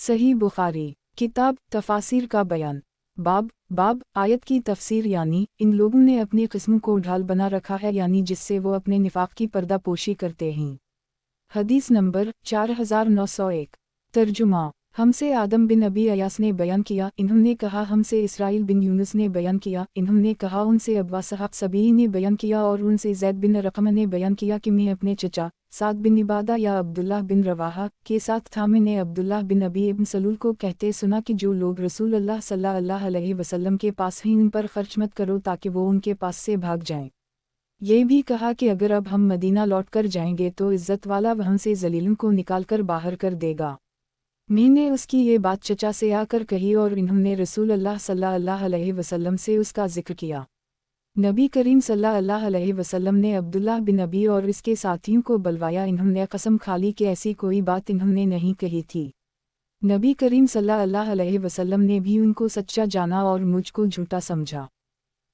सही बुखारी किताब तफासिर का बयान बाब आयत की तफसीर यानी इन लोगों ने अपनी किस्म को ढाल बना रखा है यानी जिससे वो अपने निफाक की पर्दापोशी करते हैं। हदीस नंबर 4901। तर्जुमा हमसे आदम बिन अबी अयास ने बयान किया, इन्होंने कहा हमसे इसराइल बिन यूनुस ने बयान किया, इन्होंने कहा उनसे अब्बा साहब सबी ने बयान किया और उनसे ज़ैद बिन रक़म ने बयान किया कि मैं अपने चचा साद बिन इबादा या अब्दुल्लाह बिन रवाहा के साथ था। मैंने अब्दुल्लाह बिन अबी इब्न सलूल को कहते सुना कि जो लोग रसूल अल्लाह सल्लल्लाहु अलैहि वसल्लम के पास हैं उन पर खर्च मत करो ताकि वो उनके पास से भाग जाएं। ये भी कहा कि अगर अब हम मदीना लौट कर जाएंगे तो इज़्ज़त वाला वहाँ से ज़लीलों को निकाल कर बाहर कर देगा। मैंने उसकी ये बात चचा से आकर कही और इन्होंने रसूल अल्लाह सल्लल्लाहु अलैहि वसल्लम से उसका जिक्र किया। नबी करीम सल्लल्लाहु अलैहि वसल्लम ने अब्दुल्लाह बिन अबी और इसके साथियों को बुलवाया। इन्होंने कसम खा ली कि ऐसी कोई बात इन्होंने नहीं कही थी। नबी करीम सल्लल्लाहु अलैहि वसल्लम ने भी उनको सच्चा जाना और मुझको झूठा समझा।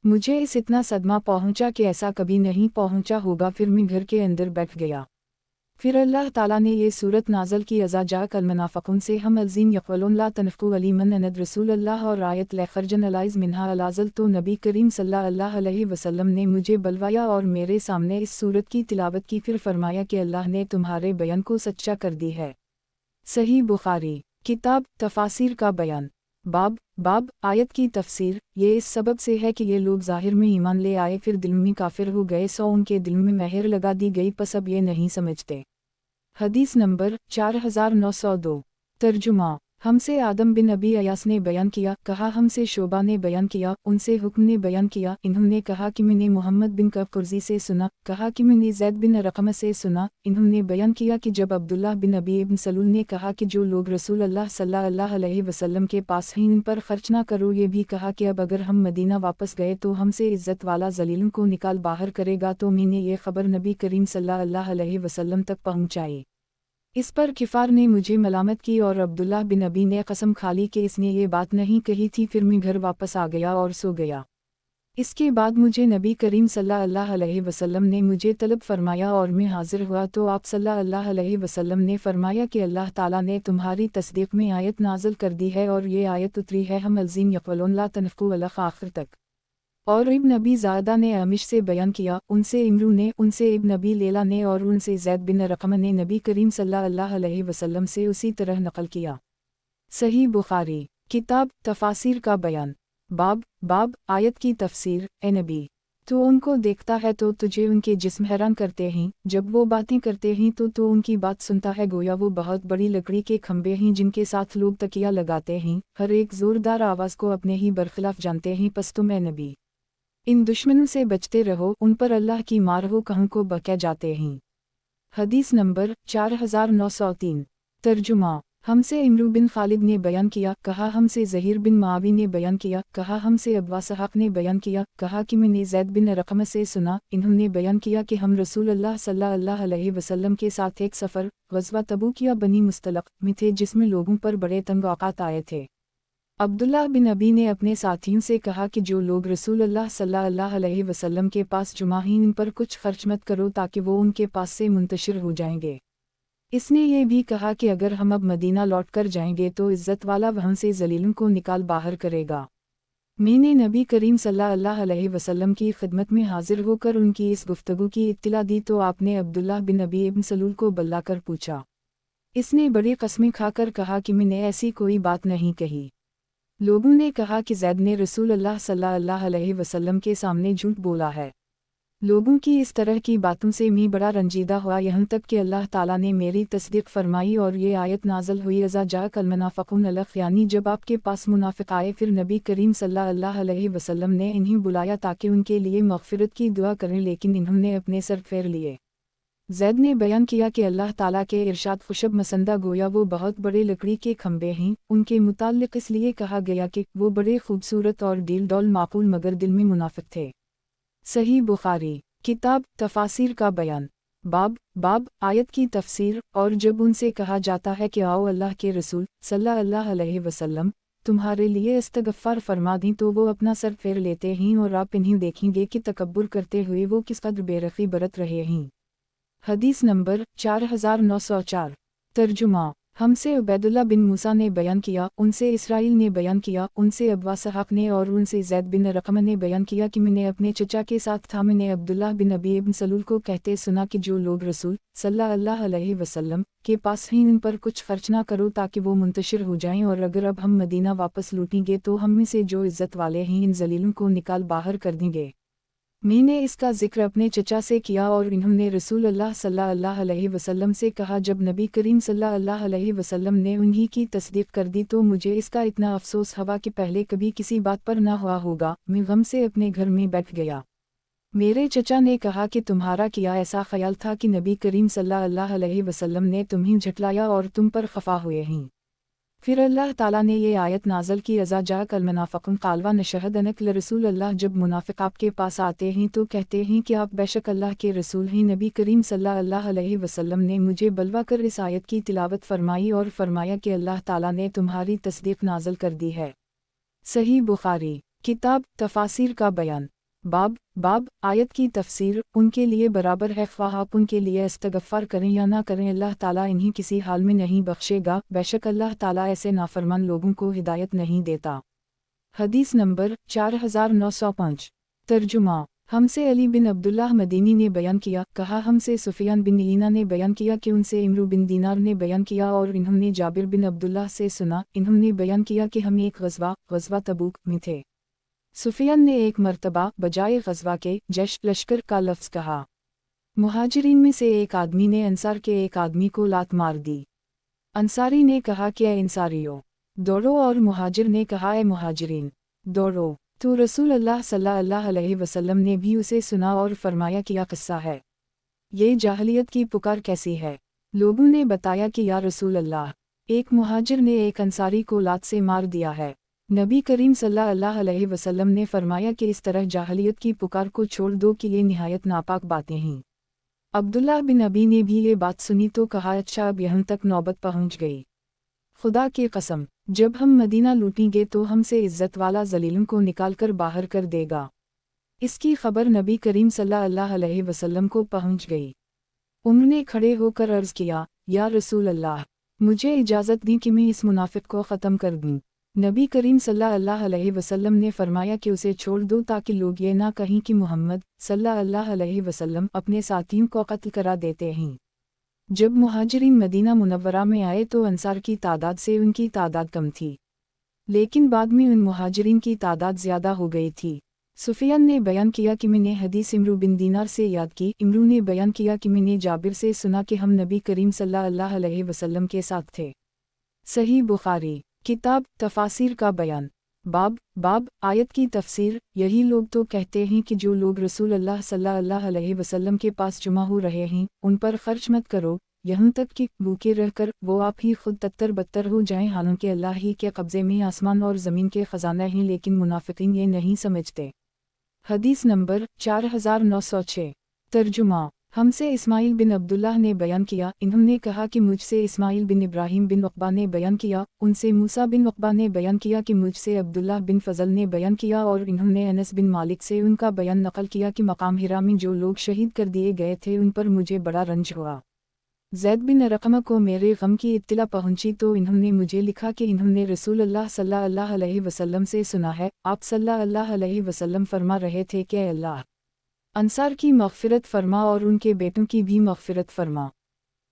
मुझे इस इतना सदमा पहुंचा कि ऐसा कभी नहीं पहुंचा होगा। फिर मैं घर के अंदर बैठ गया। फिर अल्लाह ताला ने ये सूरत नाज़ल की अज़ा जाक अलमनाफ़क़ून से हम अज़ीम यक़ूलून ला तनफ़क़ू अलीमन अनद रसूलल्लाह और आयत लखरजन अलाइज़ मिन्हा अलाज़ल। तो नबी करीम सल्लल्लाहु अलैहि वसल्लम ने मुझे बुलवाया और मेरे सामने इस सूरत की तिलावत की। फिर फरमाया कि अल्लाह ने तुम्हारे बयान को सच्चा कर दी है। सही बुखारी किताब तफासिर का बयान बाब आयत की तफसीर ये इस सबब से है कि ये लोग ज़ाहिर में ईमान ले आए फिर दिल में काफिर हो गए, सो उनके दिल में महर लगा दी गई, पस अब ये नहीं समझते। हदीस नंबर 4902। तर्जुमा हमसे आदम बिन अबी अयास ने बयान किया, कहा हमसे शोबा ने बयान किया, उनसे हुक्म ने बयान किया, इन्होंने कहा कि मैंने मोहम्मद बिन कब कुर्जी से सुना, कहा कि मैंने ज़ैद बिन रक़म से सुना, इन्होंने बयान किया कि जब अब्दुल्लाह बिन अबी इब्न सलूल ने कहा कि जो लोग रसूल अल्लाह सल्लल्लाहु अलैहि वसल्लम के पास हैं इन पर खर्च ना करो, ये भी कहा कि अब अगर हम मदीना वापस गए तो हमसे इज़्ज़त वाला ज़लीलों को निकाल बाहर करेगा। तो मैंने ये खबर नबी करीम सल्लल्लाहु अलैहि वसल्लम तक पहुँचाई। इस पर किफ़ार ने मुझे मलामत की और अब्दुल्लाह बिन अबी ने कसम खा ली कि इसने ये बात नहीं कही थी। फिर मैं घर वापस आ गया और सो गया। इसके बाद मुझे नबी करीम सल्लल्लाहु अलैहि वसल्लम ने मुझे तलब फरमाया और मैं हाजिर हुआ तो आप सल्लल्लाहु अलैहि वसल्लम ने फरमाया कि अल्लाह ताला ने तुम्हारी तस्दीक में आयत नाज़िल कर दी है और ये आयत उतरी है हम अज़ीम यक़ूलून ला तनफ़क़ू अलैहि आखिर तक। और इब्न अबी ज़ादा ने अमिश से बयान किया, उनसे इमरू ने, उनसे इब्न अबी लेला ने और उनसे ज़ैद बिन रक़म ने नबी करीम सल्लल्लाहु अलैहि वसल्लम से उसी तरह नकल किया। सही बुखारी किताब तफासिर का बयान बाब आयत की तफसीर ए नबी तो उनको देखता है तो तुझे उनके जिस्म हैरान करते हैं, जब वो बातें करते हैं तो उनकी बात सुनता है गोया वो बहुत बड़ी लकड़ी के खंबे हैं जिनके साथ लोग तकिया लगाते हैं, हर एक ज़ोरदार आवाज़ को अपने ही बरखिलाफ जानते हैं। पस तुम ए नबी इन दुश्मनों से बचते रहो, उन पर अल्लाह की मार हो कहूँ को बकै जाते हैं। हदीस नंबर 4903। तर्जुमा हमसे इमरू बिन खालिद ने बयान किया, कहा हमसे ज़हीर बिन मावी ने बयान किया, कहा हमसे अब्बा साहब ने बयान किया, कहा कि मैंने ज़ैद बिन रक़म से सुना, इन्होंने बयान किया कि हम रसूल अल्लाह सल्लल्लाहु अलैहि वसल्लम के साथ एक सफ़र ग़ज़वा तबूक या बनी मुस्तलक़ में थे जिसमें लोगों पर बड़े तंग औक़ात आए थे। अब्दुल्लाह बिन अबी ने अपने साथियों से कहा कि जो लोग रसूल अल्लाह सल्लल्लाहु अलैहि वसल्लम के पास जुमा हैं इन पर कुछ खर्च मत करो ताकि वो उनके पास से मुंतशिर हो जाएंगे। इसने ये भी कहा कि अगर हम अब मदीना लौट कर जाएंगे तो इज़्ज़त वाला वहाँ से ज़लीलों को निकाल बाहर करेगा। मैंने नबी करीम सल्लल्लाहु अलैहि वसल्लम की खिदमत में हाजिर होकर उनकी इस गुफ्तगू की इत्तिला दी तो आपने अब्दुल्लाह बिन अबी इब्न सलूल को बुलाकर पूछा। इसने बड़ी कस्में खाकर कहा कि मैंने ऐसी कोई बात नहीं कही। लोगों ने कहा कि ज़ैद ने रसूल अल्लाह सल्लल्लाहु अलैहि वसल्लम के सामने झूठ बोला है। लोगों की इस तरह की बातों से मैं बड़ा रंजीदा हुआ, यहाँ तक कि अल्लाह ताला ने मेरी तस्दीक फरमाई और ये आयत नाज़िल हुई अज़ा जाक अलमनाफ़क़ून अलख, यानी जब आपके पास मुनाफ़िक आए फिर नबी करीम सल्लल्लाहु अलैहि वसल्लम ने इन्हें बुलाया ताकि उनके लिए मग़फ़िरत की दुआ करें, लेकिन इन्होंने अपने सर फेर लिए। ज़ैद ने बयान किया कि अल्लाह ताला के इरशाद खुशब मसंदा गोया वो बहुत बड़े लकड़ी के खंबे हैं, उनके मुताल्लिक़ इसलिए कहा गया कि वो बड़े खूबसूरत और डील डौल माकूल मगर दिल में मुनाफिक थे। सही बुखारी किताब तफासिर का बयान बाब आयत की तफसीर और जब उनसे कहा जाता है कि आओ अल्लाह के रसूल सल्लल्लाहु अलैहि वसल्लम तुम्हारे लिए इस्तग़फ़ार फरमा दें तो वो अपना सर फेर लेते हैं और आप इन्हें देखेंगे कि तकब्बुर करते हुए वो किस कदर बेरखी बरत रहे हैं। हदीस नंबर 4904। तर्जुमा हमसे उबैदुल्लाह बिन मूसा ने बयान किया, उनसे इसराइल ने बयान किया, उनसे अब्बा सहाक ने और उनसे ज़ैद बिन रक़म ने बयान किया कि मैंने अपने चचा के साथ था। मैंने अब्दुल्लाह बिन अबी इब्न सलूल को कहते सुना कि जो लोग रसूल सल्लल्लाहु अलैहि वसल्लम के पास हैं उन पर कुछ खर्च ना करो ताकि वो मुंतशिर हो जाएं, और अगर अब हम मदीना वापस लौटेंगे तो हम में से जो इज़्ज़त वाले हैं इन जलीलों को निकाल बाहर कर देंगे। मैंने इसका जिक्र अपने चचा से किया और इन्होंने रसूल अल्लाह सल्लल्लाहु अलैहि वसल्लम से कहा। जब नबी करीम सल्लल्लाहु अलैहि वसल्लम ने उन्हीं की तस्दीक कर दी तो मुझे इसका इतना अफसोस हुआ कि पहले कभी किसी बात पर ना हुआ होगा। मैं गम से अपने घर में बैठ गया। मेरे चचा ने कहा कि तुम्हारा क्या ऐसा ख्याल था कि नबी करीम सल्लल्लाहु अलैहि वसल्लम ने तुम्हें झटलाया और तुम पर खफा हुए हैं। फिर अल्लाह ताला ने ये आयत नाज़ल की, अज़ा जाअकल मुनाफ़िक़ून क़ालू नशहदु अन्नका लरसूल अल्लाह। जब मुनाफिक आपके पास आते हैं तो कहते हैं कि आप बेशक अल्लाह के रसूल हैं। नबी करीम सल्लल्लाहु अलैहि वसल्लम ने मुझे बलवा कर इस आयत की तिलावत फरमाई और फरमाया कि अल्लाह ताला ने तुम्हारी तस्दीक नाज़ल कर दी है। सही बुखारी किताब तफासिर का बयान। बाब आयत की तफसीर। उनके लिए बराबर है ख्वाह आप उनके लिए इस्तगफ़ार करें या ना करें, अल्लाह ताला इन्हें किसी हाल में नहीं बख्शेगा। बेशक अल्लाह ताला ऐसे नाफरमान लोगों को हिदायत नहीं देता। हदीस नंबर 4905। तर्जुमा। हमसे अली बिन अब्दुल्लाह मदीनी ने बयान किया, कहा हमसे सुफियान बिन ईना ने बयान किया कि उनसे इमरू बिन दीनार ने बयान किया और इन्होंने जाबिर बिन अब्दुल्लाह से सुना। इन्होंने बयान किया कि हम एक गज़वा तबूक में थे। सुफियान ने एक मर्तबा बजाय गज़वा के जश लश्कर का लफ्ज़ कहा। मुहाजिरीन में से एक आदमी ने अंसार के एक आदमी को लात मार दी। अंसारी ने कहा कि ऐ अंसारियों दौड़ो, और मुहाजिर ने कहा ऐ मुहाजिरीन दौड़ो। तो रसूल अल्लाह सल्लल्लाहु अलैहि वसल्लम ने भी उसे सुना और फरमाया क्या किस्सा है, ये जाहलियत की पुकार कैसी है। लोगों ने बताया कि या रसूल अल्लाह, एक मुहाजिर ने एक अंसारी को लात से मार दिया है। नबी करीम सल्लल्लाहु अलैहि वसल्लम ने फरमाया कि इस तरह जाहलियत की पुकार को छोड़ दो कि ये निहायत नापाक बातें हैं। अब्दुल्लाह बिन अबी ने भी ये बात सुनी तो कहा, अच्छा अब यहाँ तक नौबत पहुँच गई। खुदा की कसम, जब हम मदीना लूटेंगे तो हमसे इज़्ज़त वाला जलीलों को निकाल कर बाहर कर देगा। इसकी खबर नबी करीम सल्लल्लाहु अलैहि वसल्लम को पहुँच गई। उन्होंने खड़े होकर अर्ज़ किया, या रसूल अल्लाह, मुझे इजाज़त दी कि मैं इस मुनाफिक को ख़त्म कर दूँ। नबी करीम सल्लल्लाहु अलैहि वसल्लम ने फरमाया कि उसे छोड़ दो ताकि लोग ये ना कहें कि मोहम्मद सल्लल्लाहु अलैहि वसल्लम अपने साथियों को कत्ल करा देते हैं। जब मुहाजिरीन मदीना मुनव्वरा में आए तो अंसार की तादाद से उनकी तादाद कम थी, लेकिन बाद में उन मुहाजिरीन की तादाद ज़्यादा हो गई थी। सुफियान ने बयान किया कि मैंने हदीस इमरू बिन दीनार से याद की। इमरू ने बयान किया कि मैंने जाबिर से सुना कि हम नबी करीम सल्लल्लाहु अलैहि वसल्लम के साथ थे। सही बुखारी किताब तफासिर का बयान। बाब आयत की तफसीर। यही लोग तो कहते हैं कि जो लोग रसूल अल्लाह सल्लल्लाहु अलैहि वसल्लम के पास जमा हो रहे हैं उन पर खर्च मत करो, यहाँ तक कि भूखे रहकर वो आप ही खुद तत्तर बत्तर हो जाएं। हालांकि अल्लाह ही के कब्ज़े में आसमान और ज़मीन के ख़जाना हैं, लेकिन मुनाफिकीन ये नहीं समझते। हदीस नंबर 4906। तर्जुमा। हमसे इस्माइल बिन अब्दुल्लाह ने बयान किया, इन्होंने कहा कि मुझसे इस्माइल बिन इब्राहिम बिन उक़बा ने बयान किया, उनसे मूसा बिन उक़बा ने बयान किया कि मुझसे अब्दुल्लाह बिन फ़ज़ल ने बयान किया, और इन्होंने अनस बिन मालिक से उनका बयान नक़ल किया कि मकाम हिरा में जो लोग शहीद कर दिए गए थे उन पर मुझे बड़ा रंज हुआ। ज़ैद बिन रक़म को मेरे गम की इत्तला पहुंची तो इन्होंने मुझे लिखा कि इन्होंने रसूल अल्लाह सल्लल्लाहु अलैहि वसल्लम से सुना है, आप सल्लल्लाहु अलैहि वसल्लम फरमा रहे थे कि अल्लाह अंसार की मग़फ़िरत फरमा और उनके बेटों की भी मग़फ़िरत फरमा।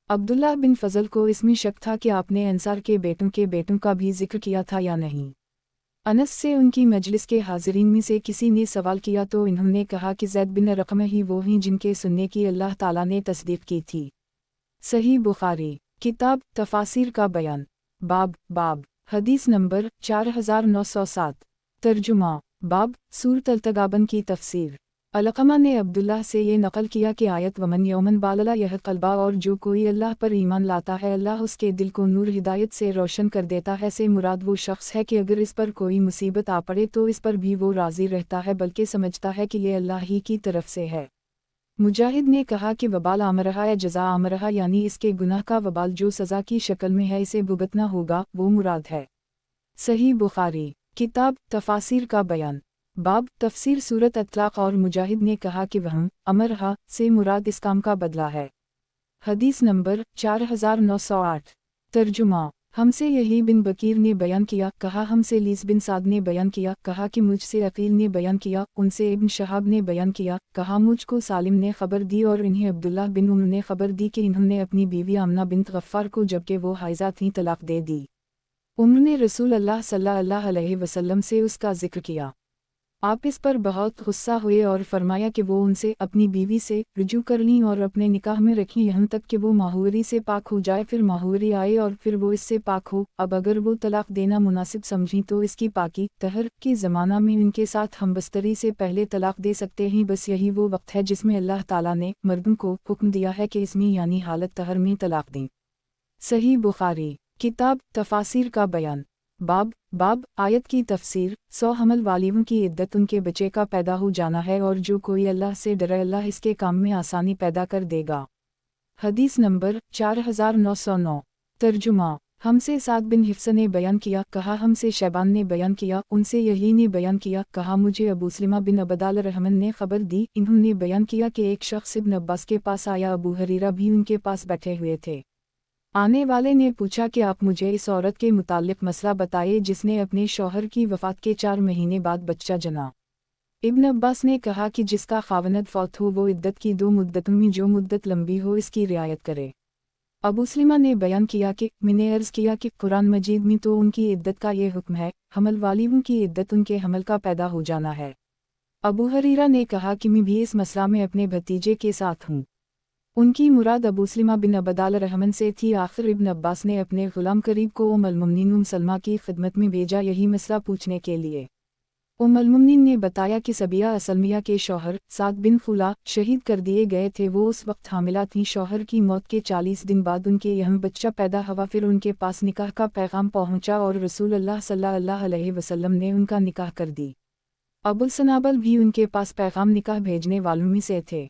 अब्दुल्लाह बिन फ़ज़ल को इसमें शक था कि आपने अंसार के बेटों का भी जिक्र किया था या नहीं। अनस से उनकी मजलिस के हाज़िरीन में से किसी ने सवाल किया तो इन्होंने कहा कि ज़ैद बिन रक़म ही वो हैं जिनके सुनने की अल्लाह ताला ने तस्दीक़ की थी। सही बुखारी किताब तफासिर का बयान। बाब हदीस नंबर 4907। तर्जुमा। बाब सूरत अल-तगाबन की तफसीर। अलक़मा ने अब्दुल्लाह से ये नक़ल किया कि आयत वमन यौमन बालला यह क़ल्बा, और जो कोई अल्लाह पर ईमान लाता है अल्लाह उसके दिल को नूर हिदायत से रोशन कर देता है। से मुराद वो शख्स है कि अगर इस पर कोई मुसीबत आ पड़े तो इस पर भी वो राज़ी रहता है, बल्कि समझता है कि ये अल्लाह ही की तरफ से है। मुजाहिद ने कहा कि वबाल आमरहा या जज़ा आमरहा, यानी इसके गुनाह का वबाल जो सज़ा की शक्ल में है इसे भुगतना होगा, वो मुराद है। सही बुखारी किताब तफासिर का बयान। बाब तफसीर सूरत अतलाक़। और मुजाहिद ने कहा कि वह अमरहा से मुराद इस काम का बदला है। हदीस नंबर 4908। तर्जुमा। हमसे यही बिन बकीर ने बयान किया, कहा हमसे लीस बिन साद ने बयान किया, कहा कि मुझसे अकील ने बयान किया, उनसे इब्न शहाब ने बयान किया, कहा मुझको सालिम ने खबर दी और इन्हें अब्दुल्लाह बिन उम्र ने खबर दी कि इन्होंने अपनी बीवी आमना बिन्त गफ्फार को जबकि वो हाइज़ा थीं तलाक दे दी। उम्र ने रसूल अल्लाह सल्लल्लाहु अलैहि वसल्लम से उसका जिक्र किया। आप इस पर बहुत गुस्सा हुए और फरमाया कि वो उनसे अपनी बीवी से रुजू कर लीं और अपने निकाह में रखें यहाँ तक कि वो माहूरी से पाक हो जाए, फिर माहूरी आए और फिर वो इससे पाक हो। अब अगर वो तलाक देना मुनासिब समझी तो इसकी पाकी तहर के ज़माना में इनके साथ हमबस्तरी से पहले तलाक दे सकते हैं। बस यही वो वक्त है जिसमें अल्लाह ताला ने मर्दों को हुक्म दिया है कि इसमें यानी हालत तहर में तलाक दें। सही बुखारी किताब तफासिर का बयान। बाब आयत की तफसीर। 100 हमल वालियों की इद्दत उनके बच्चे का पैदा हो जाना है और जो कोई अल्लाह से डरे अल्लाह इसके काम में आसानी पैदा कर देगा। हदीस नंबर 4909। तर्जुमा। हमसे साद बिन हिफ्स ने बयान किया, कहा हमसे शैबान ने बयान किया, उनसे यही ने बयान किया, कहा मुझे अबू सलिमा बिन अबदाल रहमन ने खबर दी, इन्होंने बयान किया कि एक शख्स इब्न अब्बास के पास आया, अबू हरीरा भी उनके पास बैठे हुए थे। आने वाले ने पूछा कि आप मुझे इस औरत के मुताल्लिक मसला बताइए जिसने अपने शौहर की वफ़ात के 4 महीने बाद बच्चा जना। इब्न अब्बास ने कहा कि जिसका खावनद फौत हो वो इद्दत की 2 मुद्दतों में जो मुद्दत लंबी हो इसकी रियायत करे। अबू सलिमा ने बयान किया कि मैंने अर्ज़ किया कि कुरान मजीद में तो उनकी इद्दत का ये हुक्म है, हमल वालियों की इद्दत उनके हमल का पैदा हो जाना है। अबू हरीरा ने कहा कि मैं भी इस मसला में अपने भतीजे के साथ हूँ। उनकी मुराद अबू सलिमा बिन अबदाल रहमन से थी। आखिर इब्न अब्बास ने अपने गुलाम करीब को उम अल-मुमिनीन उम सलमा की खिदमत में भेजा यही मसला पूछने के लिए। उम अल-मुमिनीन ने बताया कि सबिया असलमिया के शौहर साद बिन खुला शहीद कर दिए गए थे। वो उस वक्त हामिला थीं। शौहर की मौत के 40 दिन बाद उनके यहाँ बच्चा पैदा हुआ। फिर उनके पास निकाह का पैगाम पहुंचा और रसूल अल्लाह सल्लल्लाहु अलैहि वसल्लम ने उनका निकाह कर दी। अबुल सनाबल भी उनके पास पैगाम निकाह भेजने वालों में से थे।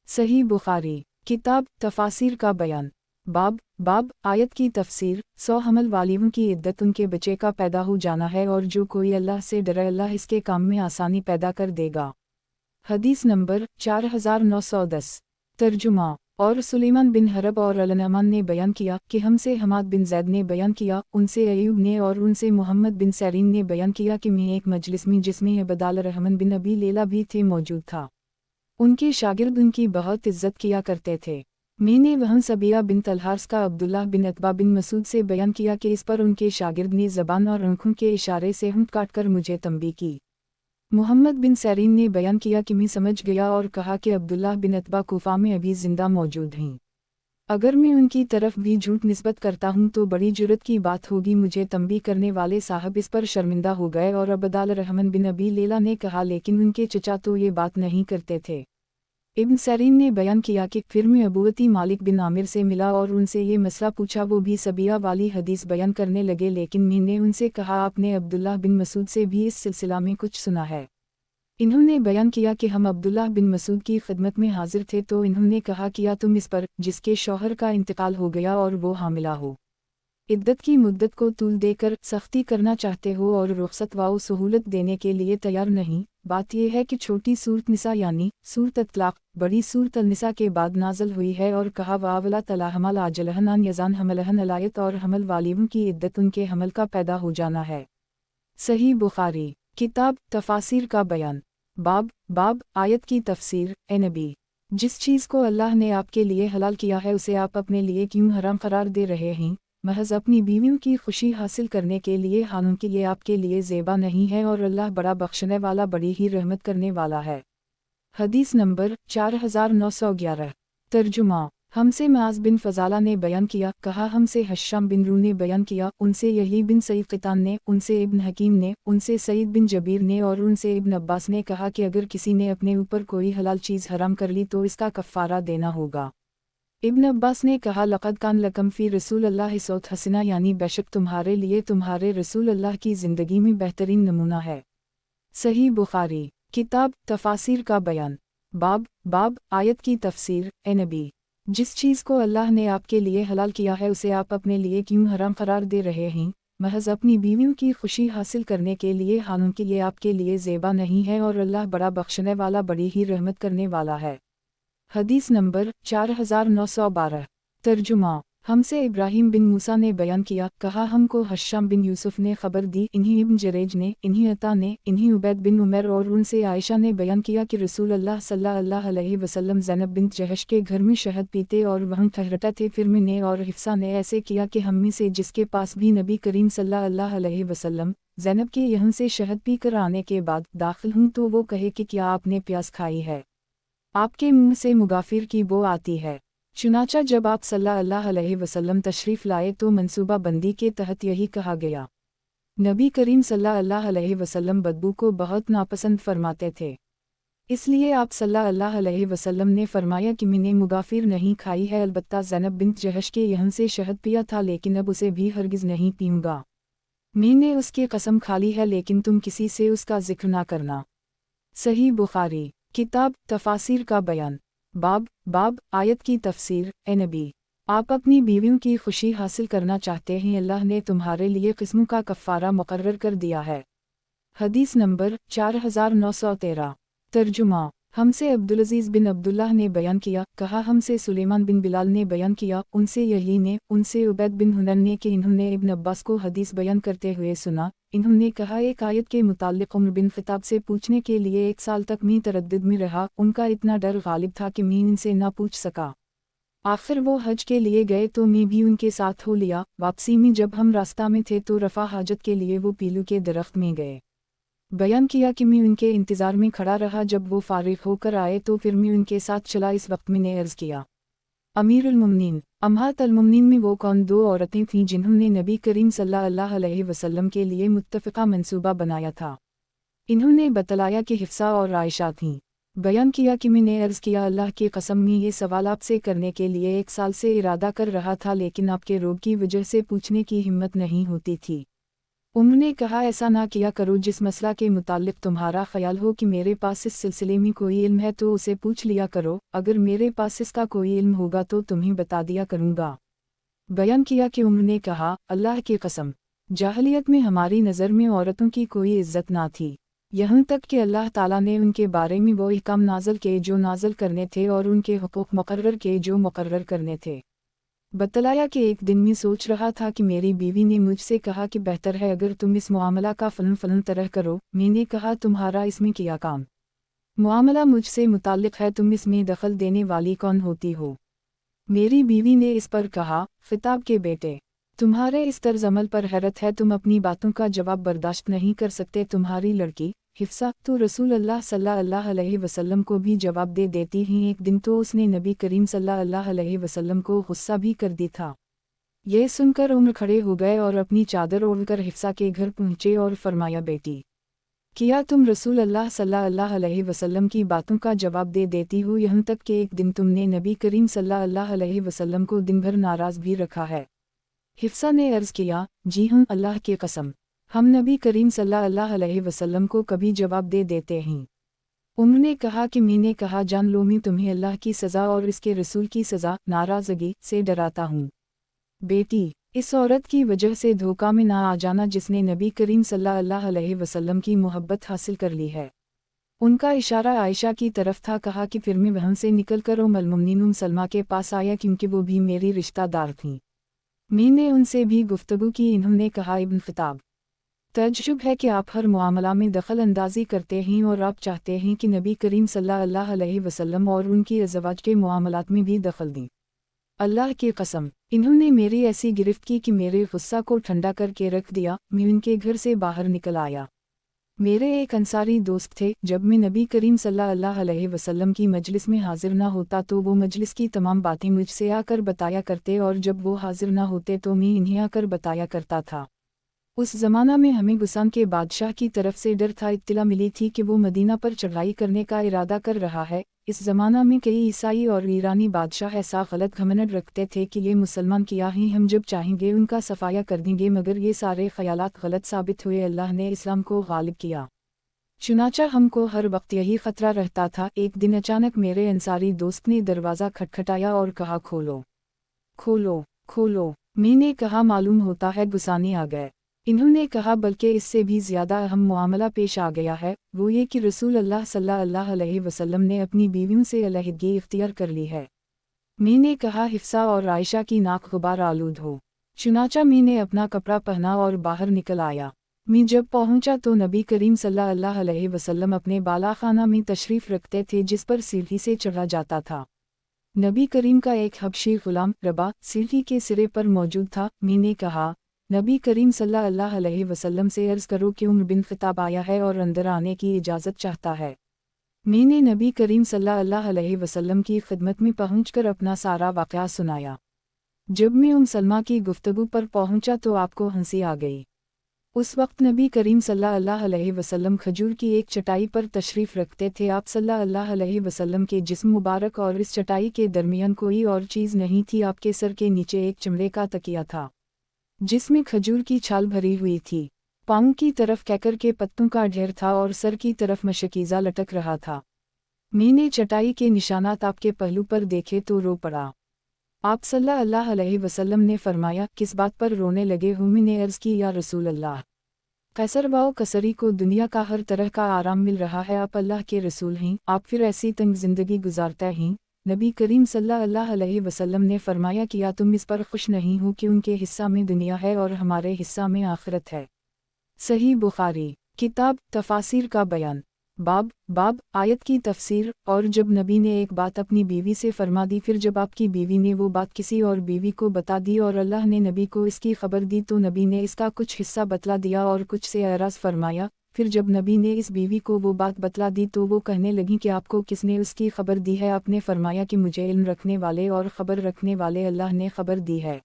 सही बुखारी किताब तफासिर का बयान। बाब आयत की तफसीर। 100 हमल वालियों की इद्दत उनके बच्चे का पैदा हो जाना है और जो कोई अल्लाह से डरे अल्लाह इसके काम में आसानी पैदा कर देगा। हदीस नंबर 4910। तर्जुमा। और सुलेमान बिन हरब और अल-नमान ने बयान किया कि हमसे हमाद बिन जैद ने बयान किया, उनसे अयूब ने और उनसे मोहम्मद बिन सैरीन ने बयान किया कि मैं एक मजलिस में जिसमें अबदाल रहमन बिन अबी लैला भी थे मौजूद था। उनके शागिर्द उनकी बहुत इज्जत किया करते थे। मैंने वहाँ सबिया बिन तलहास का अब्दुल्लाह बिन अतबा बिन मसूद से बयान किया कि इस पर उनके शागिर्द ने ज़बान और आँखों के इशारे से होंठ काट कर मुझे तंबीह की। मोहम्मद बिन सैरीन ने बयान किया कि मैं समझ गया और कहा कि अब्दुल्लाह बिन अतबा कुफा में अभी जिंदा मौजूद हैं। अगर मैं उनकी तरफ भी झूठ निस्बत करता हूँ तो बड़ी जुर्रत की बात होगी। मुझे तंबीह करने वाले साहब इस पर शर्मिंदा हो गए और अबदाल रहमन बिन अबी लैला ने कहा लेकिन उनके चचा तो ये बात नहीं करते थे। इब्न सैरीन ने बयान किया कि फिर मैं अबूवती मालिक बिन आमिर से मिला और उनसे ये मसला पूछा। वो भी सबिया वाली हदीस बयान करने लगे लेकिन मैंने उनसे कहा आपने अब्दुल्लाह बिन मसूद से भी इस सिलसिला में कुछ सुना है। इन्होंने बयान किया कि हम अब्दुल्लाह बिन मसूद की खिदमत में हाजिर थे तो इन्होंने कहा किया तुम इस पर जिसके शौहर का इंतकाल हो गया और वो हामिला हो इद्दत की मुद्दत को तूल देकर सख्ती करना चाहते हो और रुखसत व सहूलत देने के लिए तैयार नहीं। बात यह है कि छोटी सूरत निसा यानी सूरत तलाक बड़ी सूरत अल-निसा के बाद नाजल हुई है और कहा वावला तला हमल आजलहन अन यजान हमलहन अलायत और हमल वालियों की इद्दत उनके हमल का पैदा हो जाना है। सही बुखारी किताब तफासिर का बयान। बाब आयत की तफसीर। ए नबी, जिस चीज़ को अल्लाह ने आपके लिए हलाल किया है उसे आप अपने लिए क्यों हराम करार दे रहे हैं? महज अपनी बीवियों की खुशी हासिल करने के लिए, हालांकि ये आपके लिए ज़ेबा नहीं है और अल्लाह बड़ा बख्शने वाला बड़ी ही रहमत करने वाला है। हदीस नंबर 4911। तर्जुमा। हमसे माज बिन फजाला ने बयान किया, कहा हमसे हश्शाम बिन रू ने बयान किया, उनसे यही बिन सईद क़ितान ने, उनसे इब्न हकीम ने, उनसे सईद बिन जबीर ने और उनसे इब्न अब्बास ने कहा कि अगर किसी ने अपने ऊपर कोई हलाल चीज़ हराम कर ली तो इसका कफ़ारा देना होगा। इब्न अब्बास ने कहा लक़द कान लकम फ़ी रसूल अल्लाह सौत हसना यानी बेशक तुम्हारे लिए तुम्हारे रसूल अल्लाह की ज़िंदगी में बेहतरीन नमूना है। सही बुखारी किताब तफासिर का बयान। बाब आयत की तफसीर। ए नबी, जिस चीज़ को अल्लाह ने आपके लिए हलाल किया है उसे आप अपने लिए क्यों हराम करार दे रहे हैं? महज अपनी बीवियों की खुशी हासिल करने के लिए, हालांकि ये आपके लिए ज़ेबा नहीं है और अल्लाह बड़ा बख्शने वाला बड़ी ही रहमत करने वाला है। हदीस नंबर 4912। तर्जुमा। हमसे इब्राहिम बिन मूसा ने बयान किया, कहा हमको हश्शाम बिन यूसुफ ने खबर दी, इन्हीं इब्न जरेज ने, इन्हीं अता ने, इन्हीं उबैद बिन उमर और उनसे आयशा ने बयान किया कि रसूल अल्लाह सल्लल्लाहु अलैहि वसल्लम ज़ैनब बिन्त जहश के घर में शहद पीते और वहीं ठहरता थे। फिर मैंने और हिफ्सा ने ऐसे किया कि हम में से जिसके पास भी नबी करीम सल्लल्लाहु अलैहि वसल्लम ज़ैनब के यहाँ से शहद पी कर आने के बाद दाखिल हूँ तो वो कहे कि क्या आपने प्यास खाई है, आपके मुंह से मुगाफिर की बो आती है। चुनाचा जब आप सल्लल्लाहु अलैहि वसल्लम तशरीफ़ लाए तो मंसूबा बंदी के तहत यही कहा गया। नबी करीम सल्लल्लाहु अलैहि वसल्लम बदबू को बहुत नापसंद फरमाते थे, इसलिए आप सल्लल्लाहु अलैहि वसल्लम ने फरमाया कि मैंने मुगाफिर नहीं खाई है, अलबत्ता ज़ैनब बिन्त जहश के यहाँ से शहद पिया था, लेकिन अब उसे भी हरगिज़ नहीं पीऊँगा। मैंने उसकी कसम खा ली है, लेकिन तुम किसी से उसका जिक्र ना करना। सही बुखारी किताब तफासिर का बयान। बाब आयत की तफसीर। ए नबी, आप अपनी बीवियों की खुशी हासिल करना चाहते हैं, अल्लाह ने तुम्हारे लिए किस्मों का कफ़ारा मुकर्रर कर दिया है। हदीस नंबर 4913। तर्जुमा। हमसे अब्दुल-अज़ीज़ बिन अब्दुल्लाह ने बयान किया, कहा हमसे सुलेमान बिन बिलाल ने बयान किया, उनसे यही ने, उनसे उबैद बिन हुनन ने कि इन्होंने इब्न अब्बास को हदीस बयान करते हुए सुना। इन्होंने कहा, एक आयत के मुताल्लिक़ उमर बिन ख़िताब से पूछने के लिए 1 साल तक मैं तरद्दुद में रहा, उनका इतना डर गालिब था कि मैं इनसे ना पूछ सका। आखिर वो हज के लिए गए तो मैं भी उनके साथ हो लिया। वापसी में जब हम रास्ता में थे तो रफ़ा हाजत के लिए वो पीलू के दरख्त में गए। बयान किया कि मैं उनके इंतज़ार में खड़ा रहा, जब वो फारिग होकर आए तो फिर मैं उनके साथ चला। इस वक्त मैंने अर्ज़ किया, अमीरुल मुमिनीन, अम्हात अल-मुमिनीन में वो कौन 2 औरतें थीं जिन्होंने नबी करीम सल्लल्लाहु अलैहि वसल्लम के लिए मुत्तफ़िक़ा मंसूबा बनाया था। इन्होंने बतलाया कि हिफ्सा और आयशा थीं। बयान किया कि मैंने अर्ज़ किया, अल्लाह की कसम मैं ये सवाल आपसे करने के लिए 1 साल से इरादा कर रहा था, लेकिन आपके रोग की वजह से पूछने की हिम्मत नहीं होती थी। उन्होंने कहा, ऐसा ना किया करो, जिस मसला के मुताल्लिक़ तुम्हारा ख्याल हो कि मेरे पास इस सिलसिले में कोई इल्म है तो उसे पूछ लिया करो, अगर मेरे पास इसका कोई इल्म होगा तो तुम्हें बता दिया करूँगा। बयान किया कि उन्होंने कहा, अल्लाह की कसम, जाहलियत में हमारी नज़र में औरतों की कोई इज़्ज़त ना थी, यहाँ तक कि अल्लाह ताला ने उनके बारे में वो अहकाम नाज़िल किए जो नाज़िल करने थे और उनके हुकूक़ मुकर्रर किए जो मुकर्रर करने थे। बतलाया कि एक दिन मैं सोच रहा था कि मेरी बीवी ने मुझसे कहा कि बेहतर है अगर तुम इस मुआमला का फ़लन तरह करो। मैंने कहा, तुम्हारा इसमें क्या काम? मुआमला मुझसे मुताल्लिक़ है, तुम इसमें दखल देने वाली कौन होती हो? मेरी बीवी ने इस पर कहा, ख़िताब के बेटे, तुम्हारे इस तर्ज़ अमल पर हैरत है, तुम अपनी बातों का जवाब बर्दाश्त नहीं कर सकते। तुम्हारी लड़की हिफ्सा तो रसूल अल्लाह सल्लल्लाहु अलैहि वसल्लम को भी जवाब दे देती हैं। एक दिन तो उसने नबी करीम सल्लल्लाहु अलैहि वसल्लम को गुस्सा भी कर दी था। ये सुनकर उमर खड़े हो गए और अपनी चादर ओढ़कर हिफ्सा के घर पहुँचे और फरमाया, बेटी, किया तुम रसूल अल्लाह सल्लल्लाहु अलैहि वसल्लम की बातों का जवाब दे देती हो, यहाँ तक कि एक दिन तुमने नबी करीम सल्लल्लाहु अलैहि वसल्लम को दिन भर नाराज़ भी रखा है। हिफ्सा ने अर्ज़ किया, जी हाँ, अल्लाह की कसम, हम नबी करीम सल्लल्लाहु अलैहि वसल्लम को कभी जवाब दे देते हैं। उन्होंने कहा कि मैंने कहा, जान लो मैं तुम्हें अल्लाह की सज़ा और इसके रसूल की सज़ा नाराज़गी से डराता हूँ। बेटी, इस औरत की वजह से धोखा में ना आ जाना जिसने नबी करीम सल्लल्लाहु अलैहि वसल्लम की मोहब्बत हासिल कर ली है। उनका इशारा आयशा की तरफ था। कहा कि फिर मैं वहाँ से निकलकर उम्मुल मुमिनीन सलमा के पास आया, क्योंकि वो भी मेरी रिश्तेदार थीं। मैंने उनसे भी गुफ्तगू की। इन्होंने कहा, इब्न ख़िताब, तज्जुब है कि आप हर मामला में दखल अंदाज़ी करते हैं और आप चाहते हैं कि नबी करीम सल्लल्लाहु अलैहि वसल्लम और उनकी अज़वाज के मामलात में भी दखल दें। अल्लाह की कसम, इन्होंने मेरी ऐसी गिरफ्त की कि मेरे गुस्सा को ठंडा करके रख दिया। मैं उनके घर से बाहर निकल आया। मेरे एक अंसारी दोस्त थे, जब मैं नबी करीम सल्लल्लाहु अलैहि वसल्लम की मजलिस में हाजिर ना होता तो वो मजलिस की तमाम बातें मुझसे आकर बताया करते, और जब वो हाजिर ना होते तो मैं इन्हें आकर बताया करता था। उस ज़माना में हमें गुसान के बादशाह की तरफ से डर था। इत्तला मिली थी कि वो मदीना पर चढ़ाई करने का इरादा कर रहा है। इस ज़माना में कई ईसाई और ईरानी बादशाह ऐसा गलत घमंड रखते थे कि ये मुसलमान किया ही हम जब चाहेंगे उनका सफाया कर देंगे, मगर ये सारे ख्यालात गलत साबित हुए। अल्लाह ने इस्लाम को गालिब किया। चुनाचा हमको हर वक्त यही ख़तरा रहता था। एक दिन अचानक मेरे अंसारी दोस्त ने दरवाज़ा खटखटाया और कहा, खोलो खोलो खोलो। मैंने कहा, मालूम होता है गुसाने आ गए। इन्होंने कहा, बल्कि इससे भी ज़्यादा अहम मामला पेश आ गया है, वो ये कि रसूल अल्लाह सल्लल्लाहु अलैहि वसल्लम ने अपनी बीवियों से अलहदगी इख्तियार कर ली है। मी ने कहा हिफ्सा और आयशा की नाक गुबार आलूद हो। चुनाचा मी ने अपना कपड़ा पहना और बाहर निकल आया। मी जब पहुंचा तो नबी करीम सल्लल्लाहु अलैहि वसल्लम अपने बालाखाना में तशरीफ़ रखते थे जिस पर सीढ़ी से चढ़ा जाता था। नबी करीम का एक हबशी गुलाम रबा सीढ़ी के सिरे पर मौजूद था। मी ने कहा, नबी करीम सल्लल्लाहु अलैहि वसल्लम से अर्ज़ करो कि उम्र बिन ख़िताब आया है और अंदर आने की इजाज़त चाहता है। मैंने नबी करीम सल्लल्लाहु अलैहि वसल्लम की खिदमत में पहुंचकर अपना सारा वाक़या सुनाया। जब मैं सलमा की गुफ्तगू पर पहुंचा तो आपको हंसी आ गई। उस वक्त नबी करीम सल्लल्लाहु अलैहि वसल्लम खजूर की एक चटाई पर तशरीफ़ रखते थे। आप सल्लल्लाहु अलैहि वसल्लम के जिस्म मुबारक और इस चटाई के दरमियान कोई और चीज़ नहीं थी। आपके सर के नीचे एक चमड़े का तकिया था जिसमें खजूर की छाल भरी हुई थी। पाँव की तरफ कैकर के पत्तों का ढेर था और सर की तरफ मशकीज़ा लटक रहा था। मैंने चटाई के निशानात आपके पहलू पर देखे तो रो पड़ा। आप सल्लल्लाहु अलैहि वसल्लम ने फरमाया, किस बात पर रोने लगे हो? मैंने अर्ज़ की, या रसूल अल्लाह, कैसर व कसरी को दुनिया का हर तरह का आराम मिल रहा है। आप अल्लाह के रसूल हैं, आप फिर ऐसी तंग ज़िंदगी गुजारते हैं। नबी करीम सल्लल्लाहु अलैहि वसल्लम ने फरमाया कि या तुम इस पर खुश नहीं हो कि उनके हिस्सा में दुनिया है और हमारे हिस्सा में आखिरत है। सही बुखारी किताब तफासिर का बयान बाब आयत की तफसीर। और जब नबी ने एक बात अपनी बीवी से फरमा दी, फिर जब आपकी बीवी ने वो बात किसी और बीवी को बता दी और अल्लाह ने नबी को इसकी खबर दी तो नबी ने इसका कुछ हिस्सा बतला दिया और कुछ से एराज़ फरमाया। फिर जब नबी ने इस बीवी को वो बात बतला दी तो वो कहने लगी कि आपको किसने उसकी खबर दी है? आपने फरमाया कि मुझे इल्म रखने वाले और ख़बर रखने वाले अल्लाह ने खबर दी है।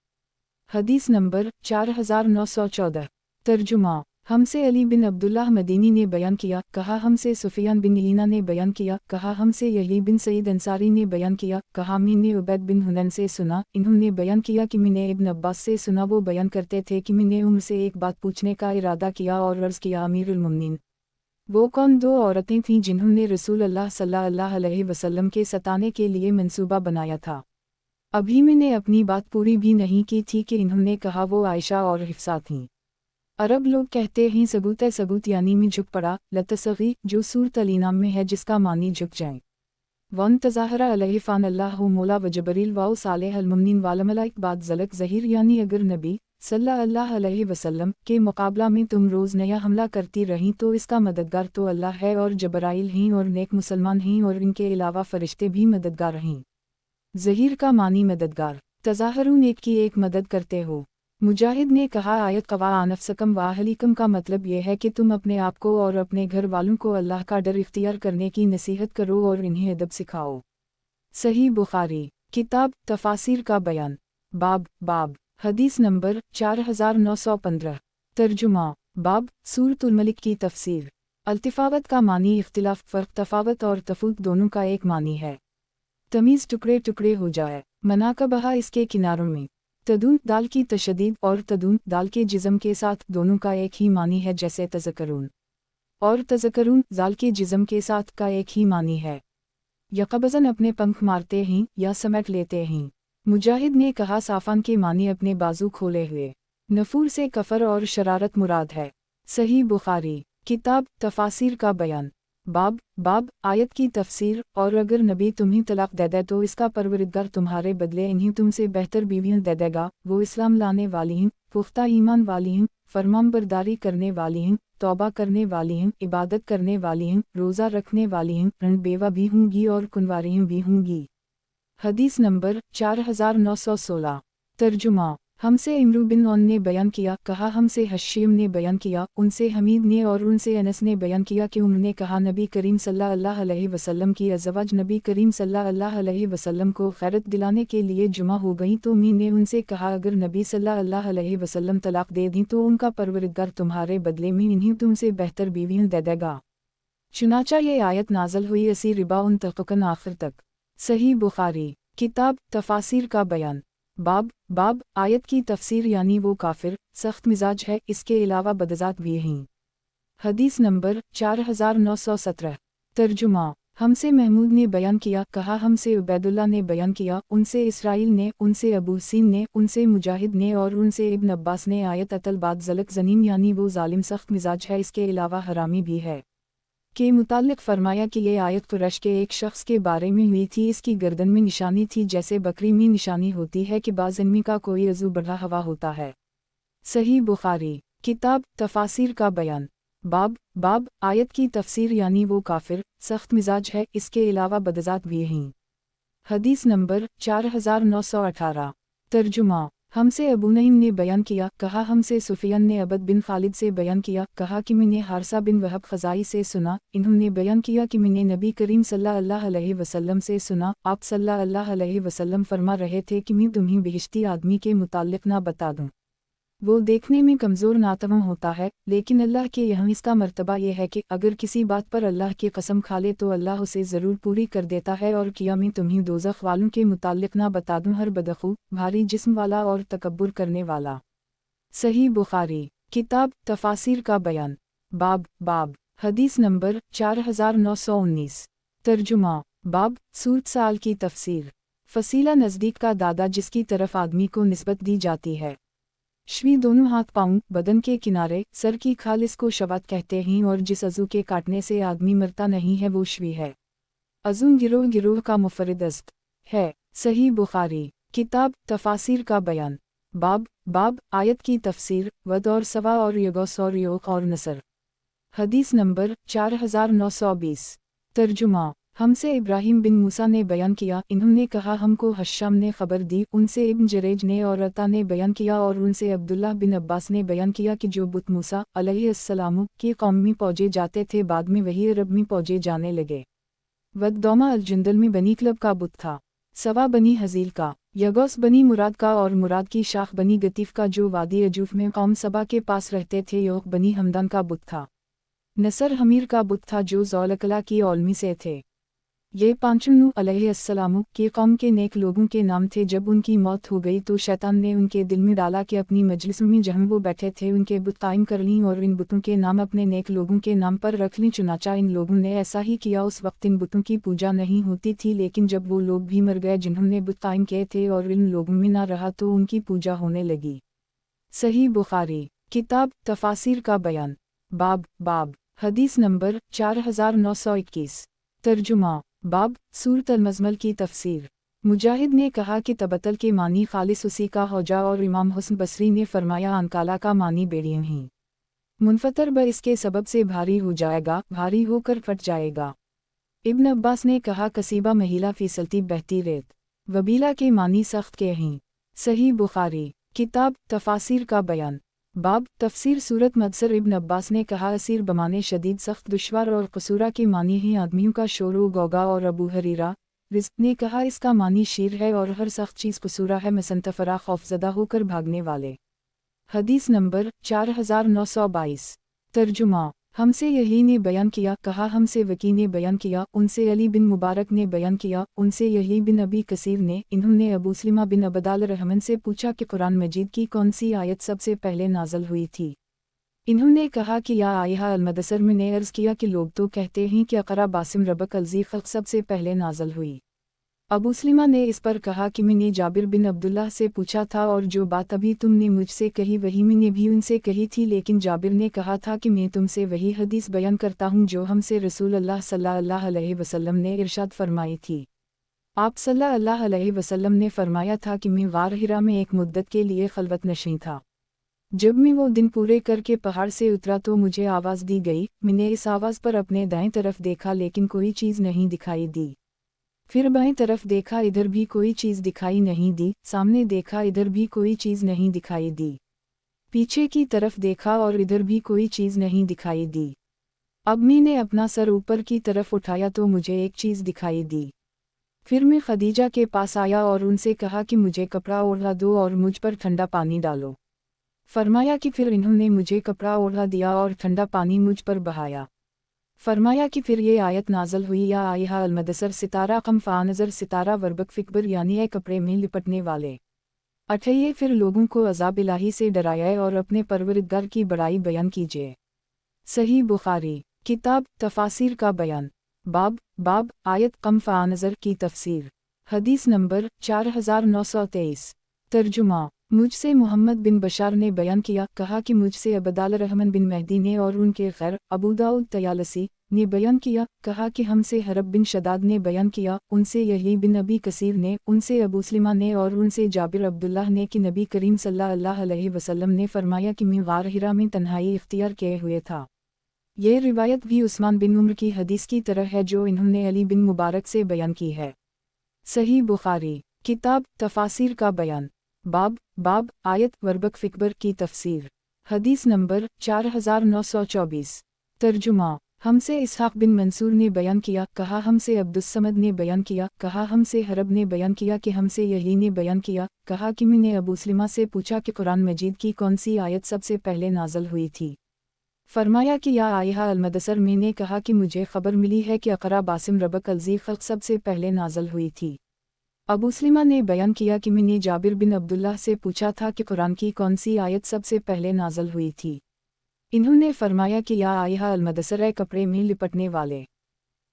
हदीस नंबर 4914। तर्जुमा हमसे अली बिन अब्दुल्लाह मदीनी ने बयान किया, कहा हमसे सुफियान बिन ईना ने बयान किया, कहा हमसे यही बिन सईद अंसारी ने बयान किया, कहा मैंने उबैद बिन हुनैन से सुना, इन्होंने बयान किया कि मैंने इब्न अब्बास से सुना। वो बयान करते थे कि मैंने उनसे एक बात पूछने का इरादा किया और अर्ज़ किया, अमीरुल मुमिनीन, वो कौन दो औरतें थीं जिन्होंने रसूल अल्लाह सल्लल्लाहु अलैहि वसल्लम के सताने के लिए मंसूबा बनाया था? अभी मैंने अपनी बात पूरी भी नहीं की थी कि इन्होंने कहा वो आयशा और हिफ्सा थीं। अरब लोग कहते हैं सबूत यानी में झुक पड़ा, लतसगी जो सूरत अल-इनाम में है जिसका मानी झुक जाए। वन तज़ाहरा अलैहि फ़ान अल्लाहु मौला व जबरील वाउ सालेह अल-मुमिनीन वाल मलाइक बाद ज़लक ज़हीर यानी अगर नबी सल्लल्लाहु अलैहि वसल्लम के मुकाबला में तुम रोज़ नया हमला करती रहीं तो इसका मददगार तो अल्लाह है और जबराइल हैं और नेक मुसलमान हैं और इनके अलावा फ़रिश्ते भी मददगार हैं। ज़हीर का मानी मददगार, तज़ाहरू नेक की एक मदद करते हो। मुजाहिद ने कहा, आयत क़वा अनफ़सकम व अहलीकम का मतलब यह है कि तुम अपने आप को और अपने घर वालों को अल्लाह का डर इख्तियार करने की नसीहत करो और इन्हें अदब सिखाओ। सही बुखारी किताब तफासिर का बयान बाब हदीस नंबर 4915। तर्जुमा बाब सूरतुल मलिक की तफसीर। अल्तिफ़ावत का मानी इख्तिलाफ, फ़र्क, तफावत और तफूत दोनों का एक मानी है। तमीज़ टुकड़े टुकड़े हो जाए, मनाकबहा इसके किनारों में। तदून दाल की तशदीद और तदून दाल के जिज़म के साथ दोनों का एक ही मानी है, जैसे तज़करून और तज़करून जाल के जिज़म के साथ का एक ही मानी है। यकबज़न अपने पंख मारते हैं या समेट लेते हैं। मुजाहिद ने कहा, साफ़ान के मानी अपने बाजू खोले हुए। नफूर से कफ़र और शरारत मुराद है। सही बुखारी किताब तफासिर का बयान बाब आयत की तफसीर। और अगर नबी तुम्हें तलाक दे दे तो इसका परवरिदगार तुम्हारे बदले इन्हीं तुमसे बेहतर बीवियां दे देगा। वो इस्लाम लाने वाली हैं, पुख्ता ईमान वाली हैं, फरमानबरदारी करने वाली हैं, तौबा करने वाली हैं, इबादत करने वाली हैं, रोज़ा रखने वाली हैं, रण बेवा भी होंगी और कुंवारियां भी होंगी। हदीस नंबर 4916। तर्जुमा हमसे इमरू बिन औन ने बयान किया, कहा हमसे हशीम ने बयान किया, उनसे हमीद ने और उनसे अनस ने बयान किया कि उन्होंने कहा, नबी करीम सल्लल्लाहु अलैहि वसल्लम की अज़वाज नबी करीम सल्लल्लाहु अलैहि वसल्लम को खैरत दिलाने के लिए जुमा हो गई तो मैंने उनसे कहा, अगर नबी सल्लल्लाहु अलैहि वसल्लम तलाक दे दी तो उनका परवरिदगार तुम्हारे बदले में इन्हीं तुमसे बेहतर बीवियां दे देगा। चुनाचा ये आयत नाज़ल हुई असी रिबा उन तक़न आखिर तक। सही बुखारी किताब तफासिर का बयान बाब आयत की तफसीर यानी वो काफिर सख्त मिजाज है, इसके अलावा बदजात भी हैं। हदीस नंबर 4917। तर्जुमा हमसे महमूद ने बयान किया, कहा हमसे उबैदुल्लाह ने बयान किया, उनसे इसराइल ने, उनसे अबू सीन ने, उनसे मुजाहिद ने और उनसे इब्न अब्बास ने आयत अतल बाद ज़लक ज़नीम यानी वो जालिम सख्त मिजाज है, इसके अलावा हरामी भी है। के मुताल्लिक फरमाया कि ये आयत कुरैश के एक शख्स के बारे में हुई थी। इसकी गर्दन में निशानी थी जैसे बकरी में निशानी होती है कि बाज़ इनमी का कोई अज़ू बढ़ा हुआ होता है। सही बुखारी किताब तफासिर का बयान। बाब आयत की तफसीर यानी वो काफिर सख्त मिजाज है, इसके अलावा बदजात भी हैं। हदीस नंबर 4918। तर्जुमा। हमसे अबू नईम ने बयान किया, कहा हमसे सुफियान ने अबद बिन खालिद से बयान किया, कहा कि मैंने हारसा बिन वहब खज़ाई से सुना, इन्होंने बयान किया कि मैंने नबी करीम सल्लल्लाहु अलैहि वसल्लम से सुना, आप सल्लल्लाहु अलैहि वसल्लम फरमा रहे थे कि मैं तुम्हें बेहिश्ती आदमी के मुताल्लिक ना बता दूं। वो देखने में कमज़ोर नातवा होता है, लेकिन अल्लाह के यहाँ इसका मर्तबा यह है कि अगर किसी बात पर अल्लाह की कसम खा ले तो अल्लाह उसे ज़रूर पूरी कर देता है। और किया मैं तुम्हें दोज़ख वालों के मुताल्लिक ना बता दूं, हर बदखू भारी जिस्म वाला और तकब्बुर करने वाला। सही बुखारी किताब तफासिर का बयान। बाब हदीस नंबर 4919। तर्जुमा। बाब सूरत साल की तफसीर। फसीला नज़दीक का दादा जिसकी तरफ आदमी को निस्बत दी जाती है। श्वी दोनों हाथ पाँव बदन के किनारे सर की खाल इसको शवात कहते हैं, और जिस अज़ू के काटने से आदमी मरता नहीं है वो श्वी है। अज़ू गिरोह का मुफरद अस्त है। सही बुखारी किताब तफासिर का बयान। बाब आयत की तफसीर वद और सवा और यगौस और योक और नसर। हदीस नंबर 4920। तर्जुमा। हमसे इब्राहिम बिन मूसा ने बयान किया, इन्होंने कहा हमको हश्शाम ने खबर दी, उनसे इब्न जरेज ने और अता ने बयान किया, और उनसे अब्दुल्लाह बिन अब्बास ने बयान किया कि जो बुत मूसा अलैहिस्सलाम की कौम में पौजे जाते थे बाद में वही अरब में पौजे जाने लगे। वददौमा अलजुंदल में बनी क्लब का बुत था, सवा बनी हजील का, यगौस बनी मुराद का, और मुराद की शाख बनी गतीफ का जो वादी अजूफ में कौम सबा के पास रहते थे। योक बनी हमदान का बुत था। नसर हमीर का बुत था जो ज़ौलकला की औलमी से थे। ये पांचों नूह अलैहिस्सलाम के कौम के नेक लोगों के नाम थे। जब उनकी मौत हो गई तो शैतान ने उनके दिल में डाला कि अपनी मजलिसों में जहाँ वो बैठे थे उनके बुत कायम कर लीं और इन बुतों के नाम अपने नेक लोगों के नाम पर रख लीं। चुनाचा इन लोगों ने ऐसा ही किया। उस वक्त इन बुतों की पूजा नहीं होती थी, लेकिन जब वो लोग भी मर गए जिन्होंने बुत कायम किए थे और इन लोगों में ना रहा तो उनकी पूजा होने लगी। सही बुखारी किताब तफासिर का बयान। बाब हदीस नंबर 4921। तर्जुमा। बाब सूरत अल-मज़मल की तफसीर। मुजाहिद ने कहा कि तबतल के मानी खालिस उसी का होजा, और इमाम हुस्न बसरी ने फरमाया अनकाला का मानी बेड़ियाँ ही मुनफतर ब इसके सबब से भारी हो जाएगा, भारी होकर फट जाएगा। इब्न अब्बास ने कहा कसीबा महिला फिसलती बहती रेत। वबीला के मानी सख्त के हैं। सही बुखारी किताब तफासिर का बयान। बाब तफसीर सूरत मदसर। इब्न अब्बास ने कहा असीर बमाने शदीद सख्त दुश्वार, और कसूरा के मानी हैं आदमियों का शोर गौगा। और अबू हरीरा रिज़्क ने कहा इसका मानी शीर है, और हर सख्त चीज़ कसूरा है मसंतफरा खौफजदा होकर भागने वाले। हदीस नंबर 4922। तर्जुमा। हमसे यही ने बयान किया, कहा हमसे वकी ने बयान किया, उनसे अली बिन मुबारक ने बयान किया, उनसे यही बिन अबी कसीर ने, इन्होंने अबू सलीमा बिन अबदाल रहमन से पूछा कि कुरान मजीद की कौन सी आयत सबसे पहले नाज़ल हुई थी। इन्होंने कहा कि या आयहा अल-मदसर में ने अर्ज़ किया कि लोग तो कहते हैं कि अक़रा बासिम रबक अलज़ी ख़ल्क़ सबसे पहले नाज़ल हुई। अबू सलीमा ने इस पर कहा कि मैंने जाबिर बिन अब्दुल्लाह से पूछा था, और जो बात अभी तुमने मुझसे कही वही मैंने भी उनसे कही थी, लेकिन जाबिर ने कहा था कि मैं तुमसे वही हदीस बयान करता हूँ जो हमसे रसूल अल्लाह सल्लल्लाहु अलैहि वसल्लम ने इरशाद फरमाई थी। आप सल्लल्लाहु अलैहि वसल्लम ने फरमाया था कि मैं गार हिरा में एक मुद्दत के लिए खलवत नशीं था। जब मैं वो दिन पूरे करके पहाड़ से उतरा तो मुझे आवाज़ दी गई। मैंने इस आवाज़ पर अपने दाएं तरफ देखा लेकिन कोई चीज़ नहीं दिखाई दी। फिर बाएं तरफ देखा, इधर भी कोई चीज़ दिखाई नहीं दी। सामने देखा, इधर भी कोई चीज़ नहीं दिखाई दी। पीछे की तरफ देखा और इधर भी कोई चीज़ नहीं दिखाई दी। अब मैंने अपना सर ऊपर की तरफ उठाया तो मुझे एक चीज़ दिखाई दी। फिर मैं खदीजा के पास आया और उनसे कहा कि मुझे कपड़ा ओढ़ा दो और मुझ पर ठंडा पानी डालो। फरमाया कि फिर इन्होंने मुझे कपड़ा ओढ़ा दिया और ठंडा पानी मुझ पर बहाया। फरमाया कि फिर ये आयत नाज़ल हुई, या आयहा अल-मदसर सितारा कम फ़ानज़र सितारा वर्बक फ़िकबर, यानी ए कपड़े में लिपटने वाले। अठैये फिर लोगों को अज़ाब इलाही से डराए और अपने परवरदिगार की बड़ाई बयान कीजिए। सही बुखारी किताब तफासिर का बयान। बाब आयत कम फ़ानज़र की तफसीर। हदीस नंबर 4923। तर्जुमा। मुझसे मोहम्मद बिन बशार ने बयान किया, कहा कि मुझसे अब्दुल रहमान बिन मेहदी ने और उनके खैर अबू दाऊद तयालसी ने बयान किया, कहा कि हमसे हरब बिन शदाद ने बयान किया, उनसे यही बिन अबी कसीर ने, उनसे अबू सलिमा ने और उनसे जाबिर अब्दुल्लाह ने कि नबी करीम सल्लल्लाहु अलैहि वसल्लम ने फरमाया कि मैं गार हिरा में तन्हाई इख्तियार किए हुए था। ये रिवायत भी उस्मान बिन उम्र की हदीस की तरह है जो इन्होंने अली बिन मुबारक से बयान की है। सही बुखारी किताब तफासिर का बयान बाब आयत वर्बक फिकबर की तफसीर। हदीस नंबर 4924। तर्जुमा हमसे इसहाक बिन मंसूर ने बयान किया, कहा हमसे अब्दुस्समद ने बयान किया, कहा हमसे हरब ने बयान किया कि हमसे यही ने बयान किया, कहा कि मैंने अबू सलिमा से पूछा कि कुरान मजीद की कौन सी आयत सबसे पहले नाज़िल हुई थी। फरमाया कि या आयहा अलमदसर, मैंने कहा कि मुझे खबर मिली है कि अक़रा बासिम रबक अलज़ी ख़ल्क़ सबसे पहले नाज़िल हुई थी। अबू सलिमा ने बयान किया कि मैंने जाबिर बिन अब्दुल्लाह से पूछा था कि कुरान की कौन सी आयत सबसे पहले नाज़िल हुई थी। इन्होंने फरमाया कि या आयहा अलमदसर, ए कपड़े में लिपटने वाले।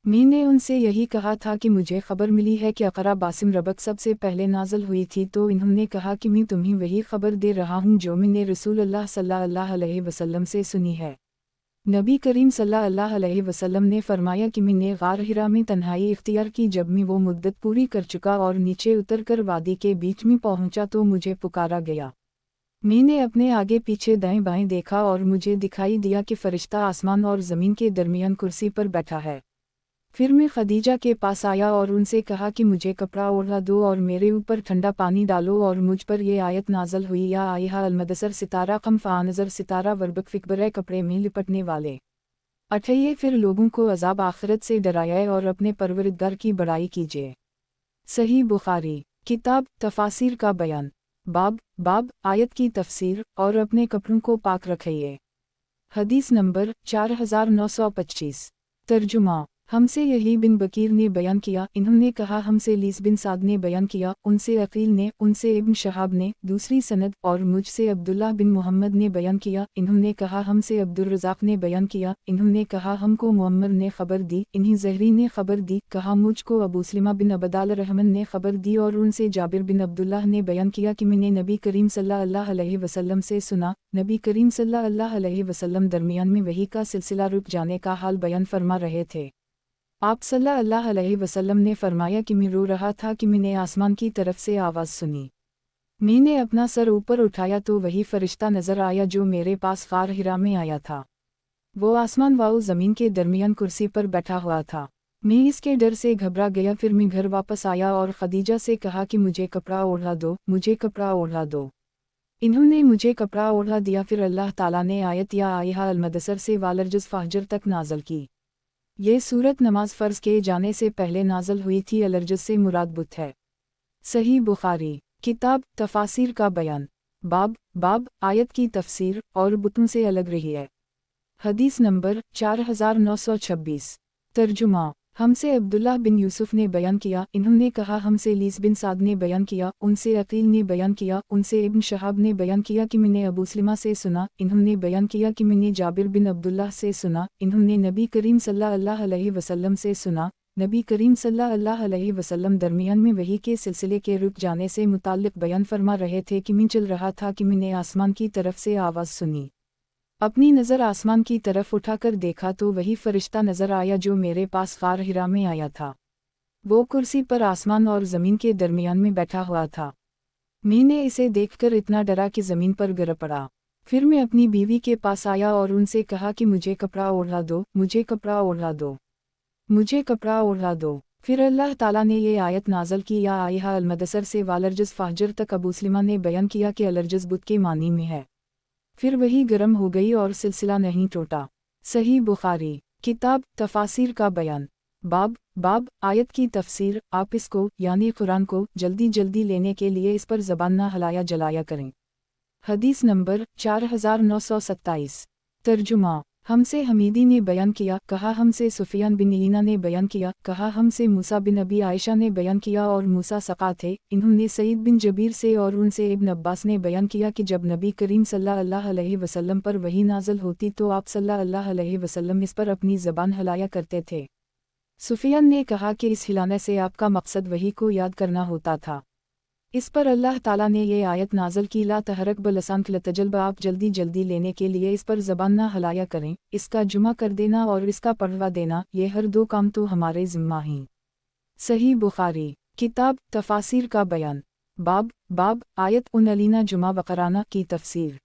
मैंने उनसे यही कहा था कि मुझे खबर मिली है कि अक़रा बासिम रबक सबसे पहले नाज़िल हुई थी, तो इन्होंने कहा कि मैं तुम्हें वही खबर दे रहा हूँ जो मैंने रसूलुल्लाह सल्लल्लाहु अलैहि वसल्लम से सुनी है। नबी करीम सल्लल्लाहु अलैहि वसल्लम ने फरमाया कि मैंने गार हिरा में तन्हाई इख्तियार की जब मैं वो मुद्दत पूरी कर चुका और नीचे उतरकर वादी के बीच में पहुंचा तो मुझे पुकारा गया। मैंने अपने आगे पीछे दाएं बाएं देखा और मुझे दिखाई दिया कि फरिश्ता आसमान और ज़मीन के दरमियान कुर्सी पर बैठा है। फिर मैं खदीजा के पास आया और उनसे कहा कि मुझे कपड़ा ओढ़ा दो और मेरे ऊपर ठंडा पानी डालो, और मुझ पर ये आयत नाज़िल हुई, या आयहा अलमदसर सितारा कम फ़ानज़र सितारा वर्बक फिकबर कपड़े में लिपटने वाले। अठइये फिर लोगों को अज़ाब आखिरत से डराए और अपने परवरदिगार की बड़ाई कीजिए। सही बुखारी किताब तफासिर का बयान बाब आयत की तफसीर और अपने कपड़ों को पाक रखिए। हदीस नंबर 4925। तर्जुमा हमसे यही बिन बकीर ने बयान किया, इन्होंने कहा हमसे लीस बिन साद ने बयान किया, उनसे अकील ने, उनसे इब्न शहाब ने, दूसरी सनद, और मुझसे अब्दुल्लाह बिन मोहम्मद ने बयान किया, इन्होंने कहा हमसे अब्दुर्रज़ाक ने बयान किया, इन्होंने कहा हमको मुअम्मर ने खबर दी, इन्हीं ज़हरी ने खबर दी, कहा मुझको अबू सलिमा बिन अब्दुल रहमान ने खबर दी, और उनसे जाबिर बिन अब्दुल्लाह ने बयान किया कि मैंने नबी करीम सल्लल्लाहु अलैहि वसल्लम से सुना। नबी करीम सल्लल्लाहु अलैहि वसल्लम दरमियान में वही का सिलसिला रुक जाने का हाल बयान फरमा रहे थे। आप सल्लल्लाहु अलैहि वसल्लम ने फरमाया कि मैं रो रहा था कि मैंने आसमान की तरफ से आवाज़ सुनी। मैंने अपना सर ऊपर उठाया तो वही फरिश्ता नज़र आया जो मेरे पास गार हिरा में आया था। वो आसमान व ज़मीन के दरमियान कुर्सी पर बैठा हुआ था। मैं इसके डर से घबरा गया। फिर मैं घर वापस आया और खदीजा से कहा कि मुझे कपड़ा ओढ़ा दो, मुझे कपड़ा ओढ़ा दो। इन्होंने मुझे कपड़ा ओढ़ा दिया। फिर अल्लाह ताला ने आयत या आयहा अलमदसर से वालरजुज़ फ़ाहजर तक नाज़िल की। ये सूरत नमाज फ़र्ज़ किए जाने से पहले नाज़िल हुई थी। अलरजुज़ से मुराद बुत है। सही बुखारी किताब तफासिर का बयान बाब आयत की तफसीर और बुतों से अलग रही है। हदीस नंबर 4926। तर्जुमा हमसे अब्दुल्लाह बिन यूसुफ ने बयान किया, इन्होंने कहा हमसे लीस बिन साद ने बयान किया, उनसे अकील ने बयान किया, उनसे इब्न शहाब ने बयान किया कि मैंने अबू सलिमा से सुना, इन्होंने बयान किया कि मैंने जाबिर बिन अब्दुल्लाह से सुना, इन्होंने नबी करीम सल्लल्लाहु अलैहि वसल्लम से सुना। नबी करीम सल्लल्लाहु अलैहि वसल्लम दरमियान में वही के सिलसिले के रुक जाने से मुताल्लिक़ बयान फरमा रहे थे कि मैं चल रहा था कि मैंने आसमान की तरफ से आवाज़ सुनी। अपनी नज़र आसमान की तरफ उठाकर देखा तो वही फरिश्ता नज़र आया जो मेरे पास गार हिरा में आया था। वो कुर्सी पर आसमान और ज़मीन के दरमियान में बैठा हुआ था। मैंने इसे देखकर इतना डरा कि ज़मीन पर गिर पड़ा। फिर मैं अपनी बीवी के पास आया और उनसे कहा कि मुझे कपड़ा ओढ़ा दो, मुझे कपड़ा ओढ़ा दो, मुझे कपड़ा ओढ़ा दो। फिर अल्लाह ताला ने ये आयत नाज़िल की, या आयहा अलमदसर से वालरजुज़ फ़ाहजर तक। अबू सलिमा ने बयान किया कि अलरजुज़ बुत के मानी में है। फिर वही गर्म हो गई और सिलसिला नहीं टूटा। सही बुखारी किताब तफासिर का बयान बाब आयत की तफसीर। आप इसको यानी कुरान को जल्दी जल्दी लेने के लिए इस पर ज़बान ना हिलाया जलाया करें। हदीस नंबर 4927। तर्जुमा हमसे हमीदी ने बयान किया, कहा हमसे सुफियान बिन ईना ने बयान किया, कहा हमसे मूसा बिन अबी आयशा ने बयान किया, और मूसा सक़ा थे। इन्होंने सईद बिन जबीर से और उनसे इब्न अब्बास ने बयान किया कि जब नबी करीम सल्लल्लाहु अलैहि वसल्लम पर वही नाज़िल होती तो आप सल्लल्लाहु अलैहि वसल्लम इस पर अपनी ज़बान हिलाया करते थे। सुफियान ने कहा कि इस हिलाने से आपका मकसद वही को याद करना होता था। इस पर अल्लाह ताला ने ये आयत नाज़ल की, ला तहरक बलसान लतजल्ब, आप जल्दी जल्दी लेने के लिए इस पर ज़बान ना हलाया करें, इसका जुमा कर देना और इसका पढ़वा देना, ये हर दो काम तो हमारे ज़िम्मा हैं। सही बुखारी किताब तफासिर का बयान बाब आयत उन अलीना जुमा वक़राना की तफसीर।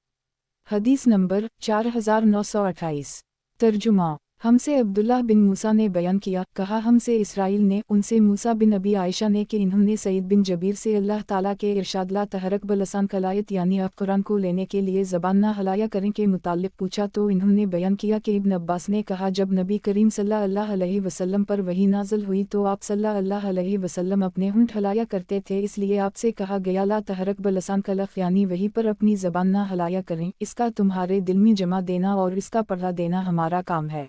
हदीस नंबर 4928। तर्जुमा हमसे अब्दुल्लाह बिन मूसा ने बयान किया, कहा हमसे इसराइल ने, उनसे मूसा बिन अबी आयशा ने कि इन्होंने सईद बिन जबीर से अल्लाह ताला के इरशाद ला तहरक बलसान कलायत यानी आप कुरान को लेने के लिए ज़बान ना हलाया करें के मुताल्लिक़ पूछा तो इन्होंने बयान किया कि इब्न अब्बास ने कहा, जब नबी करीम सल्लल्लाहु अलैहि वसल्लम पर वही नाज़िल हुई तो आप सल्लल्लाहु अलैहि वसल्लम अपने होंठ हलाया करते थे, इसलिए आपसे कहा गया ला तहरक बलसान कलफ़ यानी वही पर अपनी ज़बान ना हलाया करें, इसका तुम्हारे दिल में जमा देना और इसका पढ़ा देना हमारा काम है।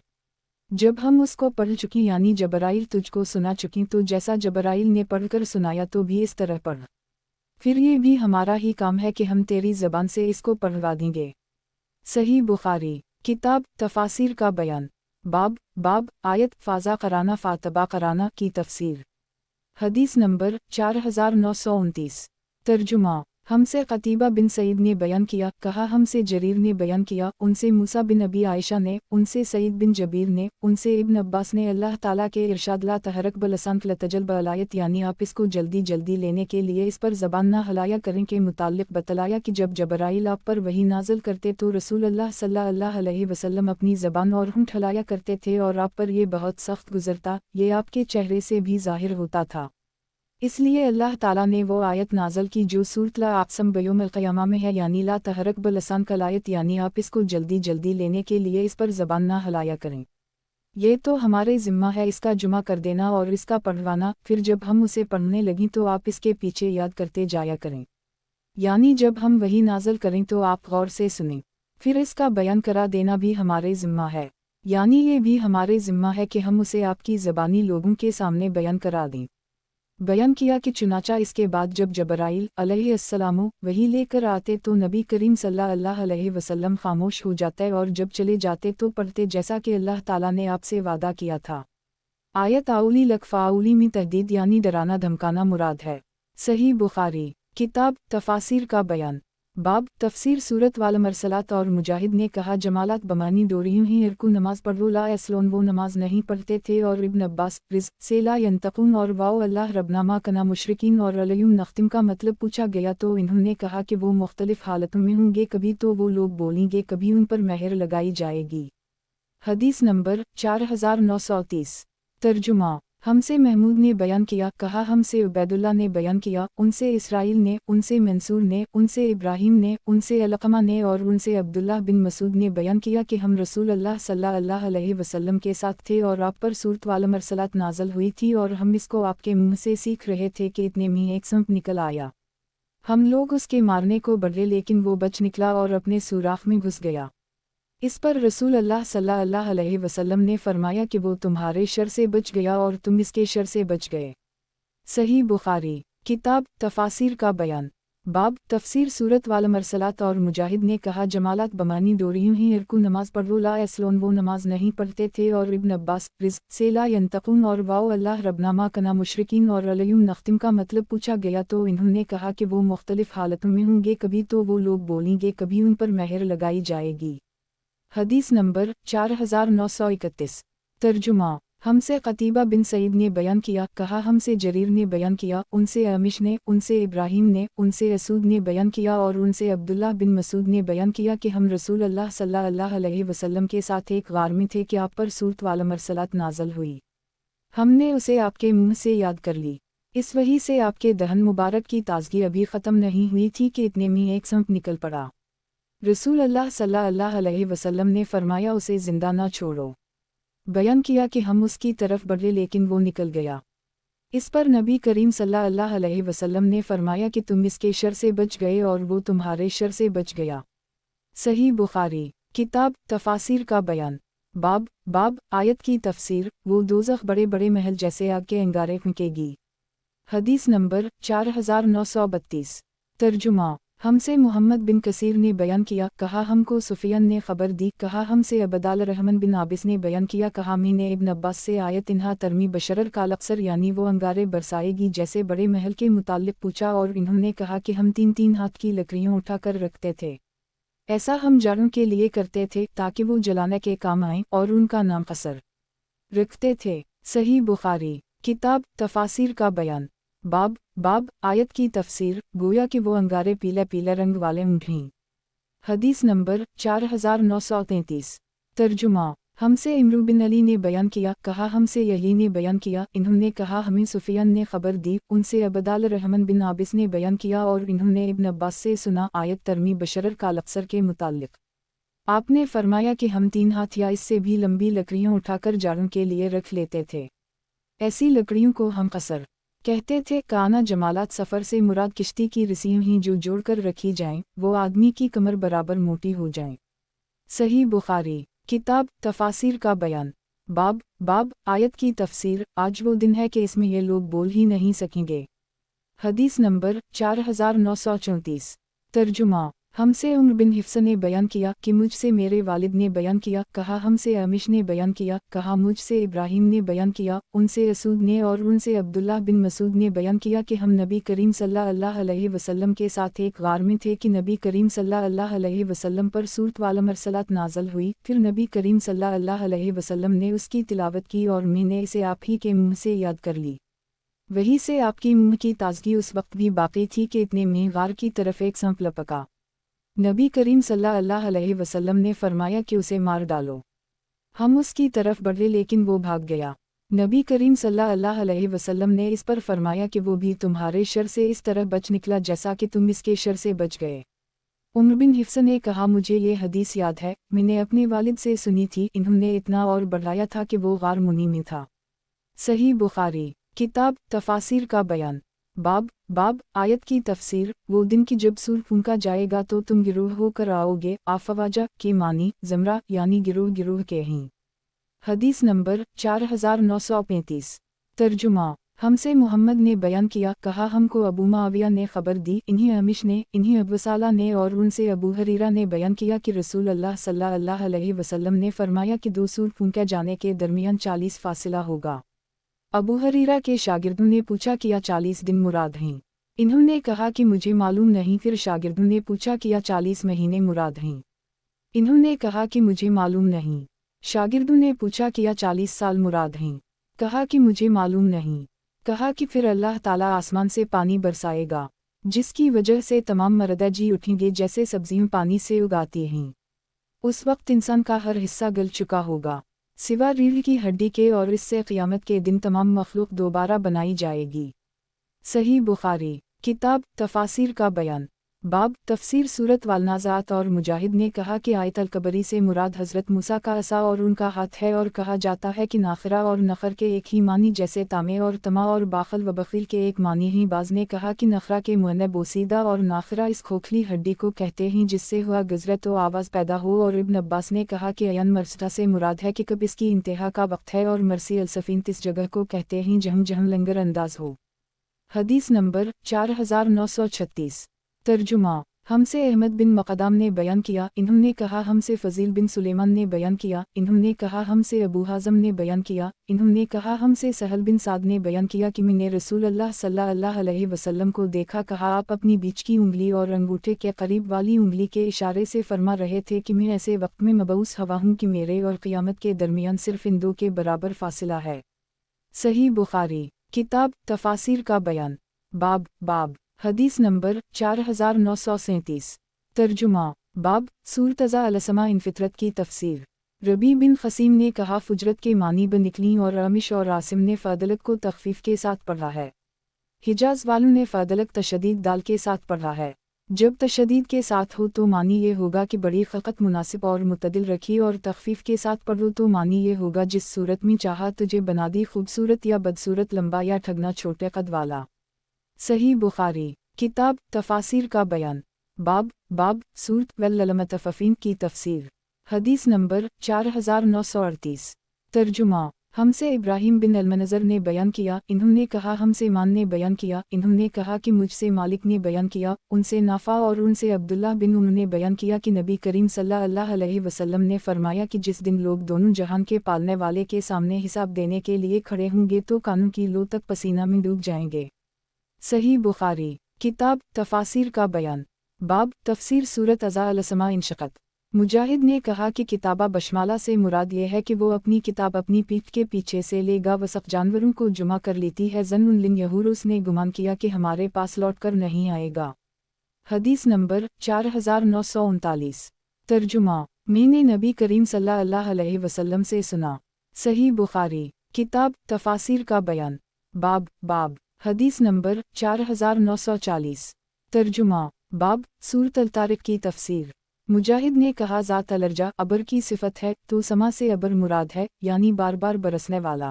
जब हम उसको पढ़ चुकी यानी जबराइल तुझको सुना चुकी तो जैसा जबराइल ने पढ़कर सुनाया तो भी इस तरह पढ़, फिर ये भी हमारा ही काम है कि हम तेरी ज़बान से इसको पढ़वा देंगे। सही बुखारी किताब तफासिर का बयान बाब आयत फ़ाज़ा कराना फ़ातबा कराना की तफसीर। हदीस नंबर 4929। तर्जुमा हमसे क़तीबा बिन सईद ने बयान किया, कहा हमसे जरीर ने बयान किया, उनसे मूसा बिन अबी आयशा ने, उनसे सईद बिन जबीर ने, उनसे इब्न अब्बास ने अल्लाह ताला के इरशाद ला तहरक बलसान लतजल बलायत यानी आप इसको जल्दी जल्दी लेने के लिए इस पर ज़बान ना हलाया करें के मुताल्लिक़ बतलाया कि जब जबराइल आप पर वही नाज़िल करते तो रसूल अल्लाह सल्लल्लाहु अलैहि वसल्लम अपनी ज़बान और होंठ हलाया करते थे और आप पर यह बहुत सख्त गुज़रता, ये आपके चेहरे से भी ज़ाहिर होता था। इसलिए अल्लाह ताला ने वो आयत नाज़ल की जो सूरत ला अक़सम बियौमिल क़ियामा में है, यानी ला तहरक बलसान कलायत यानी आप इसको जल्दी जल्दी लेने के लिए इस पर ज़बान ना हलाया करें। ये तो हमारे ज़िम्मा है इसका जुमा कर देना और इसका पढ़वाना, फिर जब हम उसे पढ़ने लगीं तो आप इसके पीछे याद करते जाया करें, यानी जब हम वही नाज़िल करें तो आप गौर से सुनें, फिर इसका बयान करा देना भी हमारे ज़िम्मा है, यानी ये भी हमारे ज़िम्मा है कि हम उसे आपकी ज़बानी लोगों के सामने बयान करा दें। बयान किया कि चुनाचा इसके बाद जब जबराइल अलैहिस्सलाम वही लेकर आते तो नबी करीम सल्लल्लाहु अलैहि वसल्लम खामोश हो जाते और जब चले जाते तो पढ़ते जैसा कि अल्लाह ताला ने आपसे वादा किया था। आयत आउली लकफ़ाउली में तहदीद यानी डराना धमकाना मुराद है। सही बुखारी किताब तफासिर का बयान बाब तफसीर सूरत वाल मरसलात और मुजाहिद ने कहा, जमालात बमानी डोरियों ही इरकू नमाज पढ़ो ला यसलोन वो नमाज नहीं पढ़ते थे, और इब्न अब्बास रिज़ से ला यंतकून और वाओ अल्लाह रबनामा कना मुशरिकीन और अलयूम नख्तिम का मतलब पूछा गया तो इन्होंने कहा कि वो मुख्तलिफ हालतों में होंगे, कभी तो वो लोग बोलेंगे कभी उन पर मेहर लगाई जाएगी। हदीस नंबर 4930। तर्जुमा हमसे महमूद ने बयान किया, कहा हमसे उबैदुल्लाह ने बयान किया, उनसे इसराइल ने, उनसे मंसूर ने, उनसे इब्राहीम ने, उनसे अलक़मा ने और उनसे अब्दुल्लाह बिन मसूद ने बयान किया कि हम रसूल अल्लाह सल्लल्लाहु अलैहि वसल्लम के साथ थे और आप पर सूरत वाल मरसलात नाज़िल हुई थी और हम इसको आपके मुँह से सीख रहे थे कि इतने में एक सांप निकल आया। हम लोग उसके मारने को बढ़े लेकिन वो बच निकला और अपने सुराख में घुस गया। इस पर रसूल अल्लाह सल्लल्लाहु अलैहि वसल्लम ने फरमाया कि वो तुम्हारे शर से बच गया और तुम इसके शर से बच गए। सही बुखारी किताब तफासिर का बयान बाब तफसीर सूरत वाल मरसलात और मुजाहिद ने कहा, जमालात बमानी डोरियों ही इरकू नमाज पढ़ो ला यसलोन वो नमाज नहीं पढ़ते थे, और इब्न अब्बास रिज़ से ला यंतकून और वाओ अल्लाह रबनामा कना मुशरिकीन और अलयूम नख्तिम का मतलब पूछा गया तो इन्होंने कहा कि वो मुख्तलिफ हालतों में होंगे, कभी तो वो लोग बोलेंगे कभी उन पर मेहर लगाई जाएगी। हदीस नंबर 4931। तर्जुमा हमसे क़तीबा बिन सईद ने बयान किया, कहा हमसे जरीर ने बयान किया, उनसे अमिश ने, उनसे इब्राहीम ने, उनसे असूद ने बयान किया और उनसे अब्दुल्लाह बिन मसूद ने बयान किया कि हम रसूल अल्लाह सल्लल्लाहु अलैहि वसल्लम के साथ एक गार में थे कि आप पर सूरत वाल मरसलात नाज़िल हुई। हमने उसे आपके मुँह से याद कर ली। इस वही से आपके दहन मुबारक की ताज़गी अभी ख़त्म नहीं हुई थी कि इतने में एक सांप निकल पड़ा। रसूल अल्लाह सल्लल्लाहु अलैहि वसल्लम ने फरमाया, उसे ज़िंदा ना छोड़ो। बयान किया कि हम उसकी तरफ बढ़े लेकिन वो निकल गया। इस पर नबी करीम सल्लल्लाहु अलैहि वसल्लम ने फरमाया कि तुम इसके शर से बच गए और वो तुम्हारे शर से बच गया। सही बुखारी किताब तफासिर का बयान बाब आयत की तफसीर वो दोज़ख बड़े बड़े महल जैसे आग के अंगारे फूंकेगी। हदीस नंबर 4932। तर्जुमा हमसे मोहम्मद बिन कसीर ने बयान किया, कहा हमको सुफियान ने खबर दी, कहा हमसे अबदाल रहमान बिन आबिस ने बयान किया, कहा मैंने इब्न अब्बास से आयत इन्हा तरमी बशरर काल अक्सर यानी वो अंगारे बरसाएगी जैसे बड़े महल के मुताल्लिक पूछा, और इन्होंने कहा कि हम 3-3 हाथ की लकड़ियाँ उठाकर रखते थे। ऐसा हम जाड़ों के लिए करते थे ताकि वो जलाने के काम आएं, और उनका नाम कसर रखते थे। सही बुखारी किताब तफासिर का बयान। बाब आयत की तफसीर, गोया कि वो अंगारे पीले पीले रंग वाले ऊँटें। हदीस नंबर 4933। तर्जुमा। हमसे इमरू बिन अली ने बयान किया, कहा हमसे यही ने बयान किया, इन्होंने कहा हमें सुफियान ने खबर दी, उनसे अबदाल रहमान बिन आबिस ने बयान किया, और इन्होंने इब्न अब्बास से सुना आयत तरमी बशरर काल अक्सर के मुताल्लिक। आपने फरमाया कि हम 3 हाथ या इससे भी लंबी लकड़ियाँ उठाकर जाड़ों के लिए रख लेते थे। ऐसी लकड़ियों को हम कसर कहते थे। काना जमालात सफ़र से मुराद किश्ती की रस्सियाँ ही जो जोड़कर रखी जाएं, वो आदमी की कमर बराबर मोटी हो जाएं। सही बुखारी किताब तफासिर का बयान। बाब आयत की तफसीर, आज वो दिन है कि इसमें ये लोग बोल ही नहीं सकेंगे। हदीस नंबर 4934। तर्जुमा। हमसे उम्र बिन हिफ्स ने बयान किया कि मुझसे मेरे वालिद ने बयान किया, कहा हमसे अमिश ने बयान किया, कहा मुझसे इब्राहिम ने बयान किया, उनसे असूद ने और उनसे अब्दुल्लाह बिन मसूद ने बयान किया कि हम नबी करीम सल्लल्लाहु अलैहि वसल्लम के साथ एक गार में थे कि नबी करीम सल्लल्लाहु अलैहि वसल्लम पर सूरत वाला मरसलात नाज़िल हुई। फिर नबी करीम सल्लल्लाहु अलैहि वसल्लम ने उसकी तिलावत की और मैंने इसे आप ही के मुँह से याद कर ली। वही से आपकी मुँह की ताजगी उस वक्त भी बाकी थी कि इतने में गार की तरफ एक सांप लपका। नबी करीम सल्लल्लाहु अलैहि वसल्लम ने फरमाया कि उसे मार डालो। हम उसकी तरफ बढ़े लेकिन वो भाग गया। नबी करीम सल्लल्लाहु अलैहि वसल्लम ने इस पर फरमाया कि वो भी तुम्हारे शर से इस तरह बच निकला जैसा कि तुम इसके शर से बच गए। उम्र बिन हिफ्स ने कहा, मुझे ये हदीस याद है, मैंने अपने वालिद से सुनी थी, इन्होंने इतना और बढ़ाया था कि वो गार मुनी में था। सही बुखारी किताब तफासिर का बयान। बाब आयत की तफसीर, वो दिन की जब सूर फूंका जाएगा तो तुम गिरोह होकर आओगे। आफवाजा के मानी जमरा यानी गिरोह गिरोह के हैं। हदीस नंबर 4935। तर्जुमा। हमसे मोहम्मद ने बयान किया, कहा हमको अबू मुआविया ने खबर दी, इन्हीं अमिश ने, इन्हीं अबूसाला ने और उनसे अबू हरीरा ने बयान किया कि रसूल अल्लाह सल्लल्लाहु अलैहि वसल्लम ने फरमाया कि 2 सूर फूंके जाने के दरमियान 40 फासिला होगा। अबू हरीरा के शागिर्दों ने पूछा, किया 40 दिन मुराद हैं? इन्होंने कहा कि मुझे मालूम नहीं। फिर शागिर्दों ने पूछा, किया 40 महीने मुराद हैं? इन्होंने कहा कि मुझे मालूम नहीं। शागिर्दों ने पूछा, किया 40 साल मुराद हैं? कहा कि मुझे मालूम नहीं। कहा कि फिर अल्लाह ताला आसमान से पानी बरसाएगा जिसकी वजह से तमाम मरदा जी उठेंगे जैसे सब्जियां पानी से उगाती हैं। उस वक्त इंसान का हर हिस्सा गल चुका होगा सिवा रीढ़ की हड्डी के, और इससे क़यामत के दिन तमाम मखलूक दोबारा बनाई जाएगी। सही बुखारी किताब तफासिर का बयान। बाब तफसीर सूरत वालनाज़ात, और मुजाहिद ने कहा कि आयत अल-कबरी से मुराद हज़रत मूसा का असा और उनका हाथ है, और कहा जाता है कि नाखरा और नखर के एक ही मानी जैसे तामे और तमा और बाखल व बखील के एक मानी ही। बाज ने कहा कि नखरा के मुअन्नब बोसीदा और नाखरा इस खोखली हड्डी को कहते हैं जिससे हुआ गुजरे तो आवाज़ पैदा हो, और इब्न अब्बास ने कहा कि अयन मरसदा से मुराद है कि कब इसकी इंतहा का वक्त है, और मरसी अलसफ़ीन इस जगह को कहते हैं जहाँ जहाँ लंगर अंदाज हो। हदीस नंबर 4936। तर्जुमा। हमसे अहमद बिन मक़दाम ने बयान किया, इन्होंने कहा हमसे फ़ज़ील बिन सुलेमान ने बयान किया, इन्होंने कहा हमसे अबू हाज़म ने बयान किया, इन्होंने कहा हमसे सहल बिन साद ने बयान किया कि मैंने रसूल अल्लाह सल्लल्लाहु अलैहि वसल्लम को देखा। कहा आप अपनी बीच की उंगली और अंगूठे के करीब वाली उंगली के इशारे से फरमा रहे थे कि मैं ऐसे वक्त में मबऊस हवा हूँ कि मेरे और क़यामत के दरमियान सिर्फ इन 2 के बराबर फासिला है। सही बुखारी किताब तफासिर का बयान। बाब हदीस नंबर 4937। तर्जुमा। बाब सूरतज़ा अलसमा इन फितरत की तफसीर। रबी बिन ख़सीम ने कहा फुजरत के मानी ब निकली, और अमिश और आसिम ने फ़ादलत को तख़फ़ीफ़ के साथ पढ़ा है। हिजाज वालों ने फ़ादलत तशदीद दाल के साथ पढ़ा है। जब तशदीद के साथ हो तो मानी ये होगा कि बड़ी फ़क़त मुनासिब और मुतदिल रखी, और तख़फ़ीफ़ के साथ पढ़ो तो मानी ये होगा जिस सूरत में चाहा तुझे बना दी, खूबसूरत या बदसूरत, लंबा या ठगना, छोटे कद वाला। सही बुखारी किताब तफासिर का बयान। बाब सूरत वल-मुतफ़्फ़िफ़ीन की तफसीर। हदीस नंबर 4938। तर्जुमा। हमसे इब्राहिम बिन अलमनज़र ने बयान किया, इन्होंने कहा हमसे इमान ने बयान किया, इन्होंने कहा कि मुझसे मालिक ने बयान किया, उनसे नाफा और उनसे अब्दुल्लाह बिन उन्होंने बयान किया कि नबी करीम सल्लल्लाहु अलैहि वसल्लम ने फरमाया कि जिस दिन लोग दोनों जहान के पालने वाले के सामने हिसाब देने के लिए खड़े होंगे तो कानों की लो तक पसीना में डूब जाएंगे। सही बुखारी। किताब तफासिर का बयान। बाब तफसीर सूरत अज़ा अलसमा इंशक़त। मुजाहिद ने कहा कि किताबा बशमाला से मुराद ये है कि वो अपनी किताब अपनी पीठ के पीछे से लेगा वसक़ जानवरों को जुमा कर लेती है। ज़न्नुन लिन यहूर उसने गुमान किया कि हमारे पास लौट कर नहीं आएगा। हदीस नंबर 4939। तर्जुमा। मैंने नबी करीम सल्लल्लाहु अलैहि वसल्लम से सुना। सही बुखारी। किताब तफासिर का बयान। बाब हदीस नंबर 4940। तर्जुमा। बाब सूरत अल-तारिक़ की तफसीर। मुजाहिद ने कहा ज़ात अलर्जा अबर की सिफत है तो समा से अबर मुराद है, यानी बार बार बरसने वाला।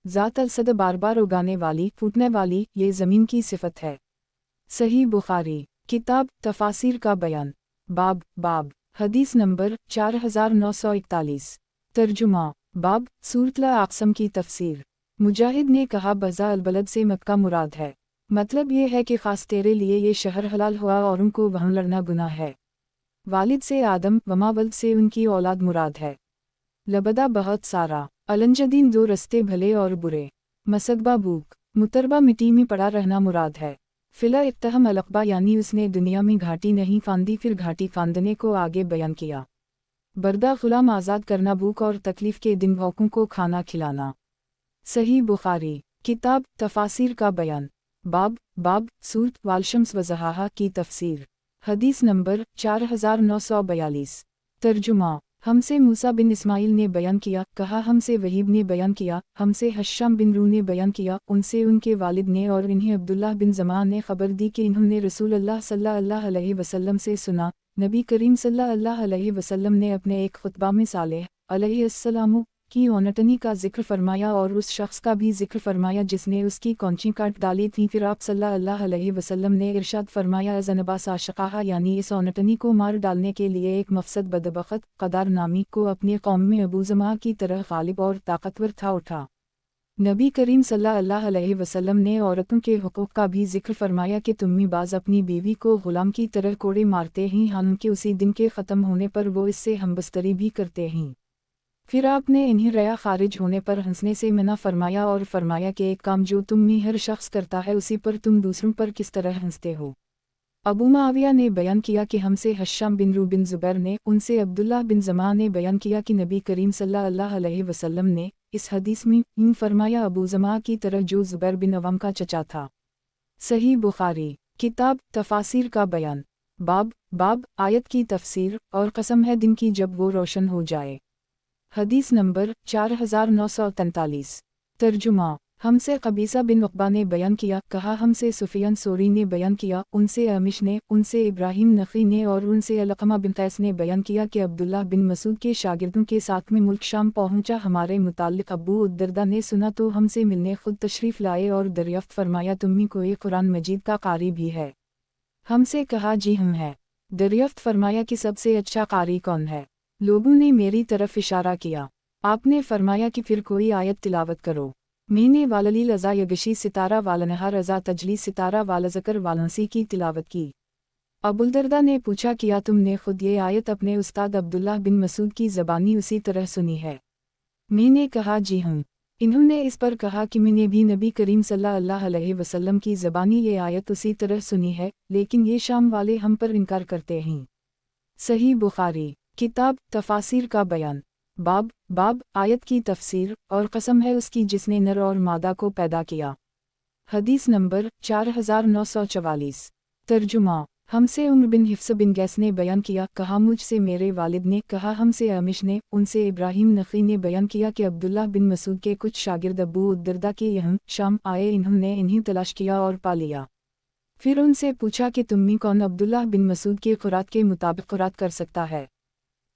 ज़ात अलसद बार बार उगाने वाली, फूटने वाली, ये ज़मीन की सिफत है। सही बुखारी। किताब तफासिर का बयान। बाब हदीस नंबर 4941। तर्जुमा। बाब सूरत अल-अक़सम की तफसीर। मुजाहिद ने कहा बज़ा अल-बलद से मक्का मुराद है, मतलब ये है कि ख़ास तेरे लिए ये शहर हलाल हुआ और उनको वहाँ लड़ना गुनाह है। वालिद से आदम वमावल्द से उनकी औलाद मुराद है। लबदा बहुत सारा। अलंजदीन दो रस्ते भले और बुरे। मसगबा भूख, मुतरबा मिट्टी में पड़ा रहना मुराद है। फिला इत्तहम अलकबा यानी उसने दुनिया में घाटी नहीं फांदी फिर घाटी फांदने को आगे बयान किया। बर्दा गुलाम आज़ाद करना भूख और तकलीफ़ के दिन भौकों को खाना खिलाना। सही बुखारी। किताब तफासिर का बयान। बाब सूरत वालशम्स वज़हाहा की तफसीर। हदीस नंबर 4942। तर्जुमा। हमसे मूसा बिन इस्माइल ने बयान किया, कहा हमसे वहीब ने बयान किया, हमसे हश्शाम बिन रू ने बयान किया, उनसे उनके वालिद ने और इन्हें अब्दुल्लाह बिन ज़मा ने ख़बर दी कि इन्होंने रसूलुल्लाह सल्लल्लाहु अलैहि वसल्लम से सुना। नबी करीम सल्लल्लाहु अलैहि वसल्लम ने अपने एक खुतबा में सालेह अलैहिस्सलाम की औनटनी का जिक्र फरमाया और उस शख्स का भी जिक्र फरमाया जिसने उसकी कौंची काट डाली थी। फिर आप सल्लल्लाहु अलैहि वसल्लम ने इरशाद फरमाया ज़नबास आशक़ाहा यानी इस औनटनी को मार डालने के लिए एक मफसद बदबख्त क़दार नामी को अपनी कौम में अबू ज़मा की तरह गालिब और ताकतवर था उठा। नबी करीम सल्लल्लाहु अलैहि वसल्लम ने औरतों के हुकूक़ का भी जिक्र फरमाया कि तुम बाज़ अपनी बीवी को ग़ुलाम की तरह कोड़े मारते हैं, हालांकि उसी दिन के ख़त्म होने पर वो इससे हमबस्तरी भी करते हैं। फिर आपने इन्हीं रया खारिज होने पर हंसने से मना फरमाया और फरमाया कि एक काम जो तुम में हर शख्स करता है उसी पर तुम दूसरों पर किस तरह हंसते हो। अबू मुआविया ने बयान किया कि हमसे हश्शाम बिन रू बिन ज़ुबैर ने, उनसे अब्दुल्लाह बिन ज़मा ने बयान किया कि नबी करीम सल्लल्लाहु अलैहि वसल्लम ने इस हदीस में यूं फरमाया अबू ज़मा की तरह जो ज़ुबैर बिन अवाम का चचा था। सही बुखारी। किताब तफासिर का बयान। बाब आयत की तफसीर। और कसम है दिन की जब वो रोशन हो जाए। हदीस नंबर 4943। तर्जुमा। हमसे कबीसा बिन उक़बा ने बयान किया, कहा हमसे सुफियान सोरी ने बयान किया, उनसे अमिश ने, उनसे इब्राहिम नख़ी ने और उनसे अलक़मा बिन कैस ने बयान किया कि अब्दुल्लाह बिन मसूद के शागिर्दों के साथ में मुल्क शाम पहुँचा। हमारे मुताल्लिक़ अबू उद्दरदा ने सुना तो हमसे मिलने खुद तशरीफ़ लाए और दरियाफ़्त फरमाया तुम्ही कोई कुरान मजीद का कारी भी है। हमसे कहा जी हम है। दरियाफ़्त फरमाया कि सबसे अच्छा कारी कौन है। लोगों ने मेरी तरफ इशारा किया। आपने फरमाया कि फिर कोई आयत तिलावत करो। मैंने वाललील अज़ा यगशी सितारा वालनहार अज़ा तजली सितारा वालज़कर वालंसी की तिलावत की। अबुलदरदा ने पूछा किया तुमने खुद ये आयत अपने उस्ताद अब्दुल्लाह बिन मसूद की ज़बानी उसी तरह सुनी है। मैंने कहा जी हूँ। इन्होंने इस पर कहा कि मैंने भी नबी करीम सल्लल्लाहु अलैहि वसल्लम की ज़बानी ये आयत उसी तरह सुनी है, लेकिन ये शाम वाले हम पर इनकार करते हैं। सही बुखारी। किताब तफासिर का बयान। बाब आयत की तफसीर। और कसम है उसकी जिसने नर और मादा को पैदा किया। हदीस नंबर 4944। तर्जुमा। हमसे उम्र बिन हिफ्स बिन गैस ने बयान किया, कहा मुझसे मेरे वालिद ने, कहा हमसे अमिश ने, उनसे इब्राहिम नख़ी ने बयान किया कि अब्दुल्लाह बिन मसूद के कुछ शागिर्द अबू उद्दरदा के यहाँ शाम आए, इन्होंने इन्हीं तलाश किया और पा लिया। फिर उनसे पूछा कि तुम्मी कौन अब्दुल्लाह बिन मसूद की ख़ुरात के मुताबिक ख़ुरात कर सकता है।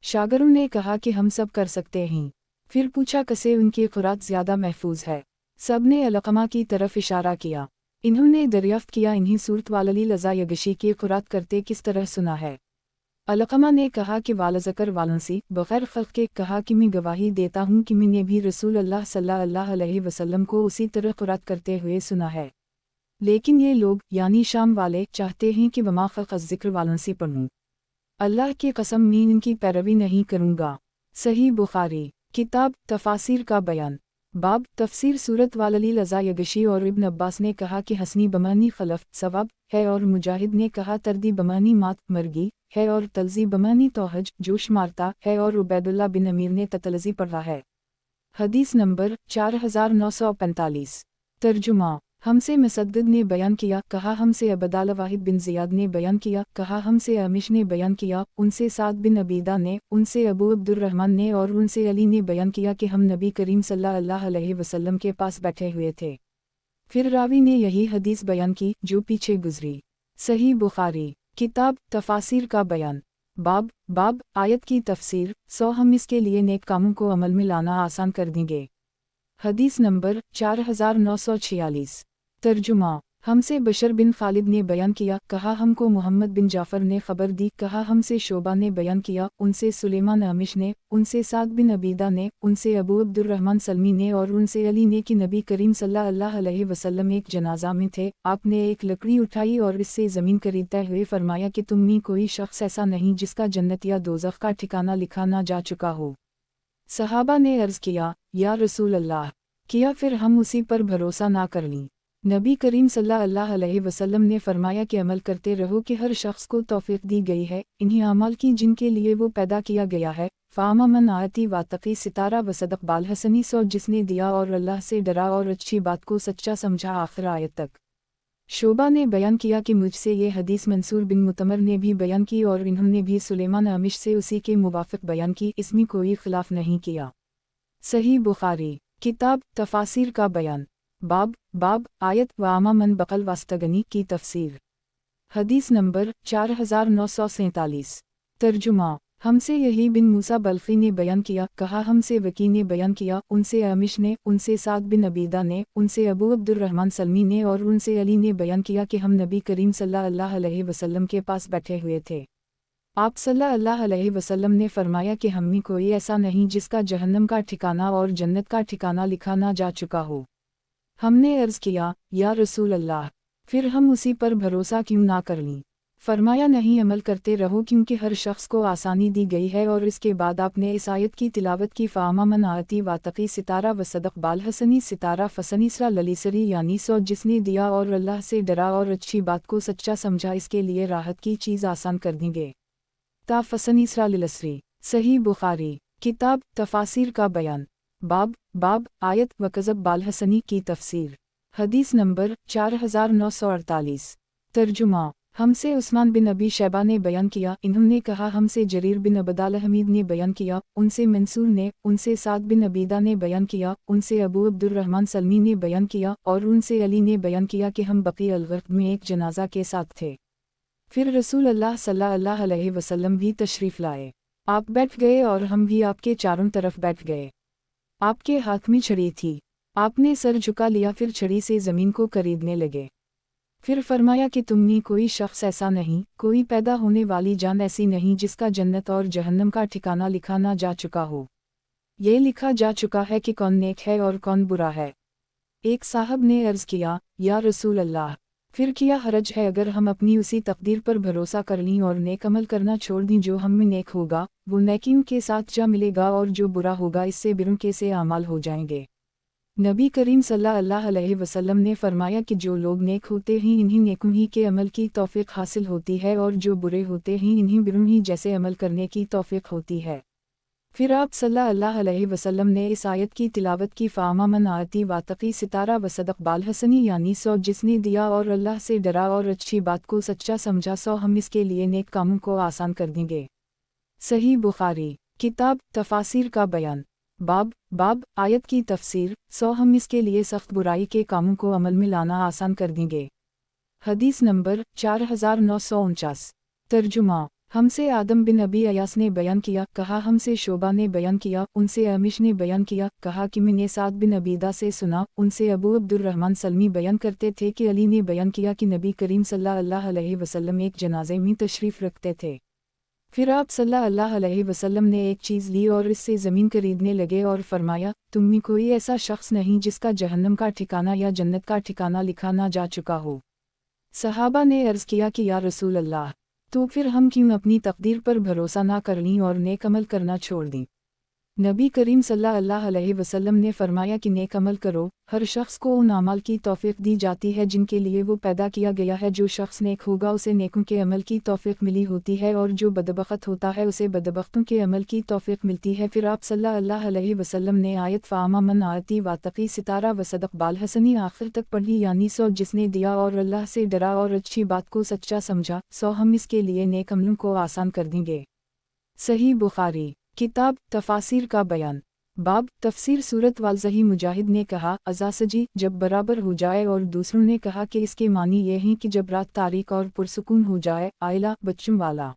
शागिरों ने कहा कि हम सब कर सकते हैं। फिर पूछा कसे उनकी ख़ुरात ज़्यादा महफूज है। सब ने अलक़मा की तरफ इशारा किया। इन्होंने दरियाफ़्त किया इन्हीं सूरत वाललील अज़ा यगशी की ख़ुरात करते किस तरह सुना है। अलक़मा ने कहा कि वालज़कर वालंसी बग़ैर ख़ल्क़ के कहा कि मैं गवाही देता हूँ कि मैंने भी रसूल अल्लाह सल्लल्लाहु अलैहि वसल्लम को उसी तरह क़ुरात करते हुए सुना है। लेकिन ये लोग यानी शाम वाले चाहते हैं कि वमा ख़ल्क़ ज़िक्र वालंसी पढ़ूँ। अल्लाह की कसम मैं इनकी पैरवी नहीं करूँगा। सही बुखारी किताब तफ़ासीर का बयान बाब तफ़सीर सूरत वाललील अज़ा यगशी और इब्न अब्बास ने कहा कि हसनी बमानी खलफ सवाब है और मुजाहिद ने कहा तरदी बमानी मात मरगी है और तलजी बमानी तोहज जोश मारता है और उबैदुल्ला बिन अमीर ने ततलजी पढ़ा है। हदीस नंबर 4945। तर्जुमा हमसे मुसद्दद ने बयान किया कहा हमसे अबदाल वाहिद बिन ज़ियाद ने बयान किया कहा हमसे अमिश ने बयान किया उनसे साद बिन अबीदा ने उनसे अबू अब्दुर्रहमान ने और उनसे अली ने बयान किया कि हम नबी करीम सल्लल्लाहु अलैहि वसल्लम के पास बैठे हुए थे। फिर रावी ने यही हदीस बयान की जो पीछे गुजरी। सही बुखारी किताब तफ़ासीर का बयान बाब आयत की तफ़सीर हम इसके लिए नेक कामों को अमल में लाना आसान कर देंगे। हदीस नंबर 4946। तर्जुमा हमसे बशर बिन खालिद ने बयान किया कहा हमको मोहम्मद बिन जाफ़र ने खबर दी कहा हमसे शोबा ने बयान किया उनसे सुलेमान अमिश ने उनसे साद बिन अबीदा ने उनसे अबू अब्दुर्रहमान सलमी ने और उनसे अली ने कि नबी करीम सल्लल्लाहु अलैहि वसल्लम एक जनाजा में थे। आपने एक लकड़ी उठाई और इससे ज़मीन खरीदते हुए फरमाया कि तुम में कोई शख्स ऐसा नहीं जिसका जन्नत या दोज़ख का ठिकाना लिखा ना जा चुका हो। सहाबा ने अर्ज़ किया या रसूल अल्लाह किया फिर हम उसी पर भरोसा ना कर लीं। नबी करीम सल्लल्लाहु अलैहि वसल्लम ने फरमाया कि अमल करते रहो कि हर शख्स को तौफीक दी गई है इन्हीं अमाल की जिनके लिए वो पैदा किया गया है। फ़ामा मन आयती वातक़ी सितारा व सदक़ बाल हसनी सौ जिसने दिया और अल्लाह से डरा और अच्छी बात को सच्चा समझा आखिर आयत तक। शोबा ने बयान किया कि मुझसे ये हदीस मंसूर बिन मुतमर ने भी बयान की और इन्होंने भी सुलेमान अमिश से उसी के मुवाफ़िक़ बयान की इसमें कोई ख़िलाफ़ नहीं किया। सही बुखारी किताब तफ़ासीर का बयान बाब आयत वामा मन बक़ल वास्तगनी की तफ़सीर। हदीस नंबर 4947। तर्जुमा हमसे यही बिन मूसा बल्खी ने बयान किया कहा हमसे वकी ने बयान किया उनसे अमिश ने उनसे साद बिन अबीदा ने उनसे अबू अब्दुर्रहमान सलमी ने और उनसे अली ने बयान किया कि हम नबी करीम सल्लल्लाहु अलैहि वसल्लम के पास बैठे हुए थे। आप सल्लल्लाहु अलैहि वसल्लम ने फरमाया कि हम में कोई ऐसा नहीं जिसका जहन्नम का ठिकाना और जन्नत का ठिकाना लिखा ना जा चुका हो। हमने अर्ज़ किया या रसूल अल्लाह फिर हम उसी पर भरोसा क्यों ना कर लीं। फरमाया नहीं अमल करते रहो क्योंकि हर शख्स को आसानी दी गई है। और इसके बाद आपने इस आयत की तिलावत की फ़ामा मन आती वातक़ी सितारा व सदक़ बाल हसनी सितारा फसनीसरा ललीसरी यानी सौ जिसने दिया और अल्लाह से डरा और अच्छी बात को सच्चा समझा इसके लिए राहत की चीज़ आसान कर देंगे। ता फसनीसरा ललसरी। सही बुखारी किताब तफ़ासीर का बयान बाब आयत व कज़ब बाल हसनी की तफ़सीर। हदीस नंबर 4948। तर्जुमा हमसे उस्मान बिन अबी शैबा ने बयान किया इन्होंने कहा हमसे जरीर बिन अबदाल हमीद ने बयान किया उनसे मंसूर ने उनसे साद बिन अबीदा ने बयान किया उनसे अबू अब्दुर्रहमान सलमी ने बयान किया और उनसे अली ने बयान किया कि हम बक़ी अल-ग़रक़ में एक जनाजा के साथ थे। फिर रसूल अल्लाह सल्लल्लाहु अलैहि वसल्लम भी तशरीफ़ लाए। आप बैठ गए और हम भी आपके चारों तरफ बैठ गए। आपके हाथ में छड़ी थी। आपने सर झुका लिया फिर छड़ी से ज़मीन को करीदने लगे। फिर फरमाया कि तुम में कोई शख्स ऐसा नहीं कोई पैदा होने वाली जान ऐसी नहीं जिसका जन्नत और जहन्नम का ठिकाना लिखा ना जा चुका हो। ये लिखा जा चुका है कि कौन नेक है और कौन बुरा है। एक साहब ने अर्ज़ किया या रसूल अल्लाह फिर क्या हरज है अगर हम अपनी उसी तकदीर पर भरोसा कर लें और नेक अमल करना छोड़ दें। जो हम में नेक होगा वो नेकियों के साथ जा मिलेगा और जो बुरा होगा इससे बिरुके से अमाल हो जाएंगे। नबी करीम सल्लल्लाहु अलैहि वसल्लम ने फरमाया कि जो लोग नेक होते हैं इन्हीं नेकों ही के अमल की तौफीक हासिल होती है और जो बुरे होते हैं इन्हीं बुरों ही जैसे अमल करने की तौफीक होती है। फिर आप सल्लल्लाहु अलैहि वसल्लम ने इस आयत की तिलावत की फ़ामा मन आती वातक़ी सितारा व सदक़ बाल हसनी यानी सौ जिसने दिया और अल्लाह से डरा और अच्छी बात को सच्चा समझा सौ हम इसके लिए नेक कामों को आसान कर देंगे। सही बुखारी किताब तफ़ासीर का बयान बाब आयत की तफ़सीर सौ हम इसके लिए सख्त बुराई के कामों को अमल में लाना आसान कर देंगे। हदीस नंबर 4949। तर्जुमा हमसे आदम बिन अबी अयास ने बयान किया कहा हमसे शोबा ने बयान किया उनसे अमिश ने बयान किया कहा कि मैंने साद बिन अबीदा से सुना उनसे अबू अब्दुर्रहमान सलमी बयान करते थे कि अली ने बयान किया कि नबी करीम सल्लल्लाहु अलैहि वसल्लम एक जनाजे में तशरीफ़ रखते थे। फिर आप सल्लल्लाहु अलैहि वसल्लम ने एक चीज़ ली और इससे ज़मीन खरीदने लगे और फरमाया, तुम में कोई ऐसा शख्स नहीं जिसका जहन्नम का ठिकाना या जन्नत का ठिकाना लिखा ना जा चुका हो। सहाबा ने अर्ज़ किया कि या रसूल अल्लाह, तो फिर हम क्यों अपनी तकदीर पर भरोसा ना कर लें और नेक अमल करना छोड़ दें। नबी करीम सल्लल्लाहु अलैहि वसल्लम ने फरमाया कि नेक अमल करो। हर शख्स को उन अमाल की तौफीक दी जाती है जिनके लिए वो पैदा किया गया है। जो शख्स नेक होगा उसे नेकों के अमल की तौफीक मिली होती है और जो बदबख्त होता है उसे बदबख्तों के अमल की तौफीक मिलती है। फिर आप सल्लल्लाहु अलैहि वसल्लम ने आयत फ़ामा मन आती वातकी सितारा व सदक बाल हसनी आखिर तक पढ़ी, यानी 100 जिसने दिया और अल्लाह से डरा और अच्छी बात को सच्चा समझा, 100 हम इसके लिए नेक अमलों को आसान कर देंगे। सही बुखारी किताब तफासिर का बयान। बाब तफसीर सूरत वालज़ही मुजाहिद ने कहा, अज़ासजी जब बराबर हो जाए, और दूसरों ने कहा कि इसके मानी ये हैं कि जब रात तारीक और पुरसुकून हो जाए। आयला बच्चों वाला।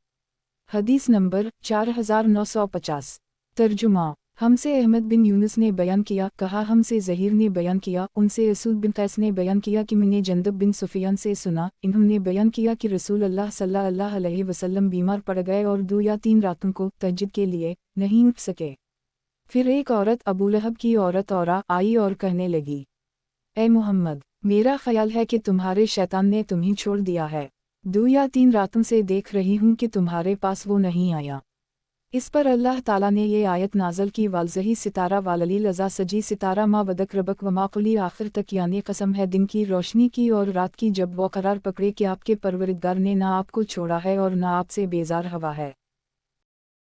हदीस नंबर 4950। तर्जुमा। हमसे अहमद बिन यूनुस ने बयान किया, कहा हमसे ज़हीर ने बयान किया, उनसे असूद बिन कैस ने बयान किया कि मैंने जंदब बिन सुफियान से सुना, इन्होंने बयान किया कि रसूल अल्लाह सल्लल्लाहु अलैहि वसल्लम बीमार पड़ गए और 2 या 3 रातों को तहज्जुद के लिए नहीं उठ सके। फिर एक औरत अबू लहब की औरत औरा आई और कहने लगी, ए मोहम्मद, मेरा ख्याल है कि तुम्हारे शैतान ने तुम्हें छोड़ दिया है। 2 या 3 रातों से देख रही हूँ कि तुम्हारे पास वो नहीं आया। इस पर अल्लाह ताला ने ये आयत नाज़ल की, वालज़ही सितारा वाललील अज़ा सजी सितारा मा वदक रबक व माकुली आखिर तक, यानी कसम है दिन की रोशनी की और रात की जब वो करार पकड़े कि आपके परवरिदगार ने ना आपको छोड़ा है और ना आपसे बेजार हवा है।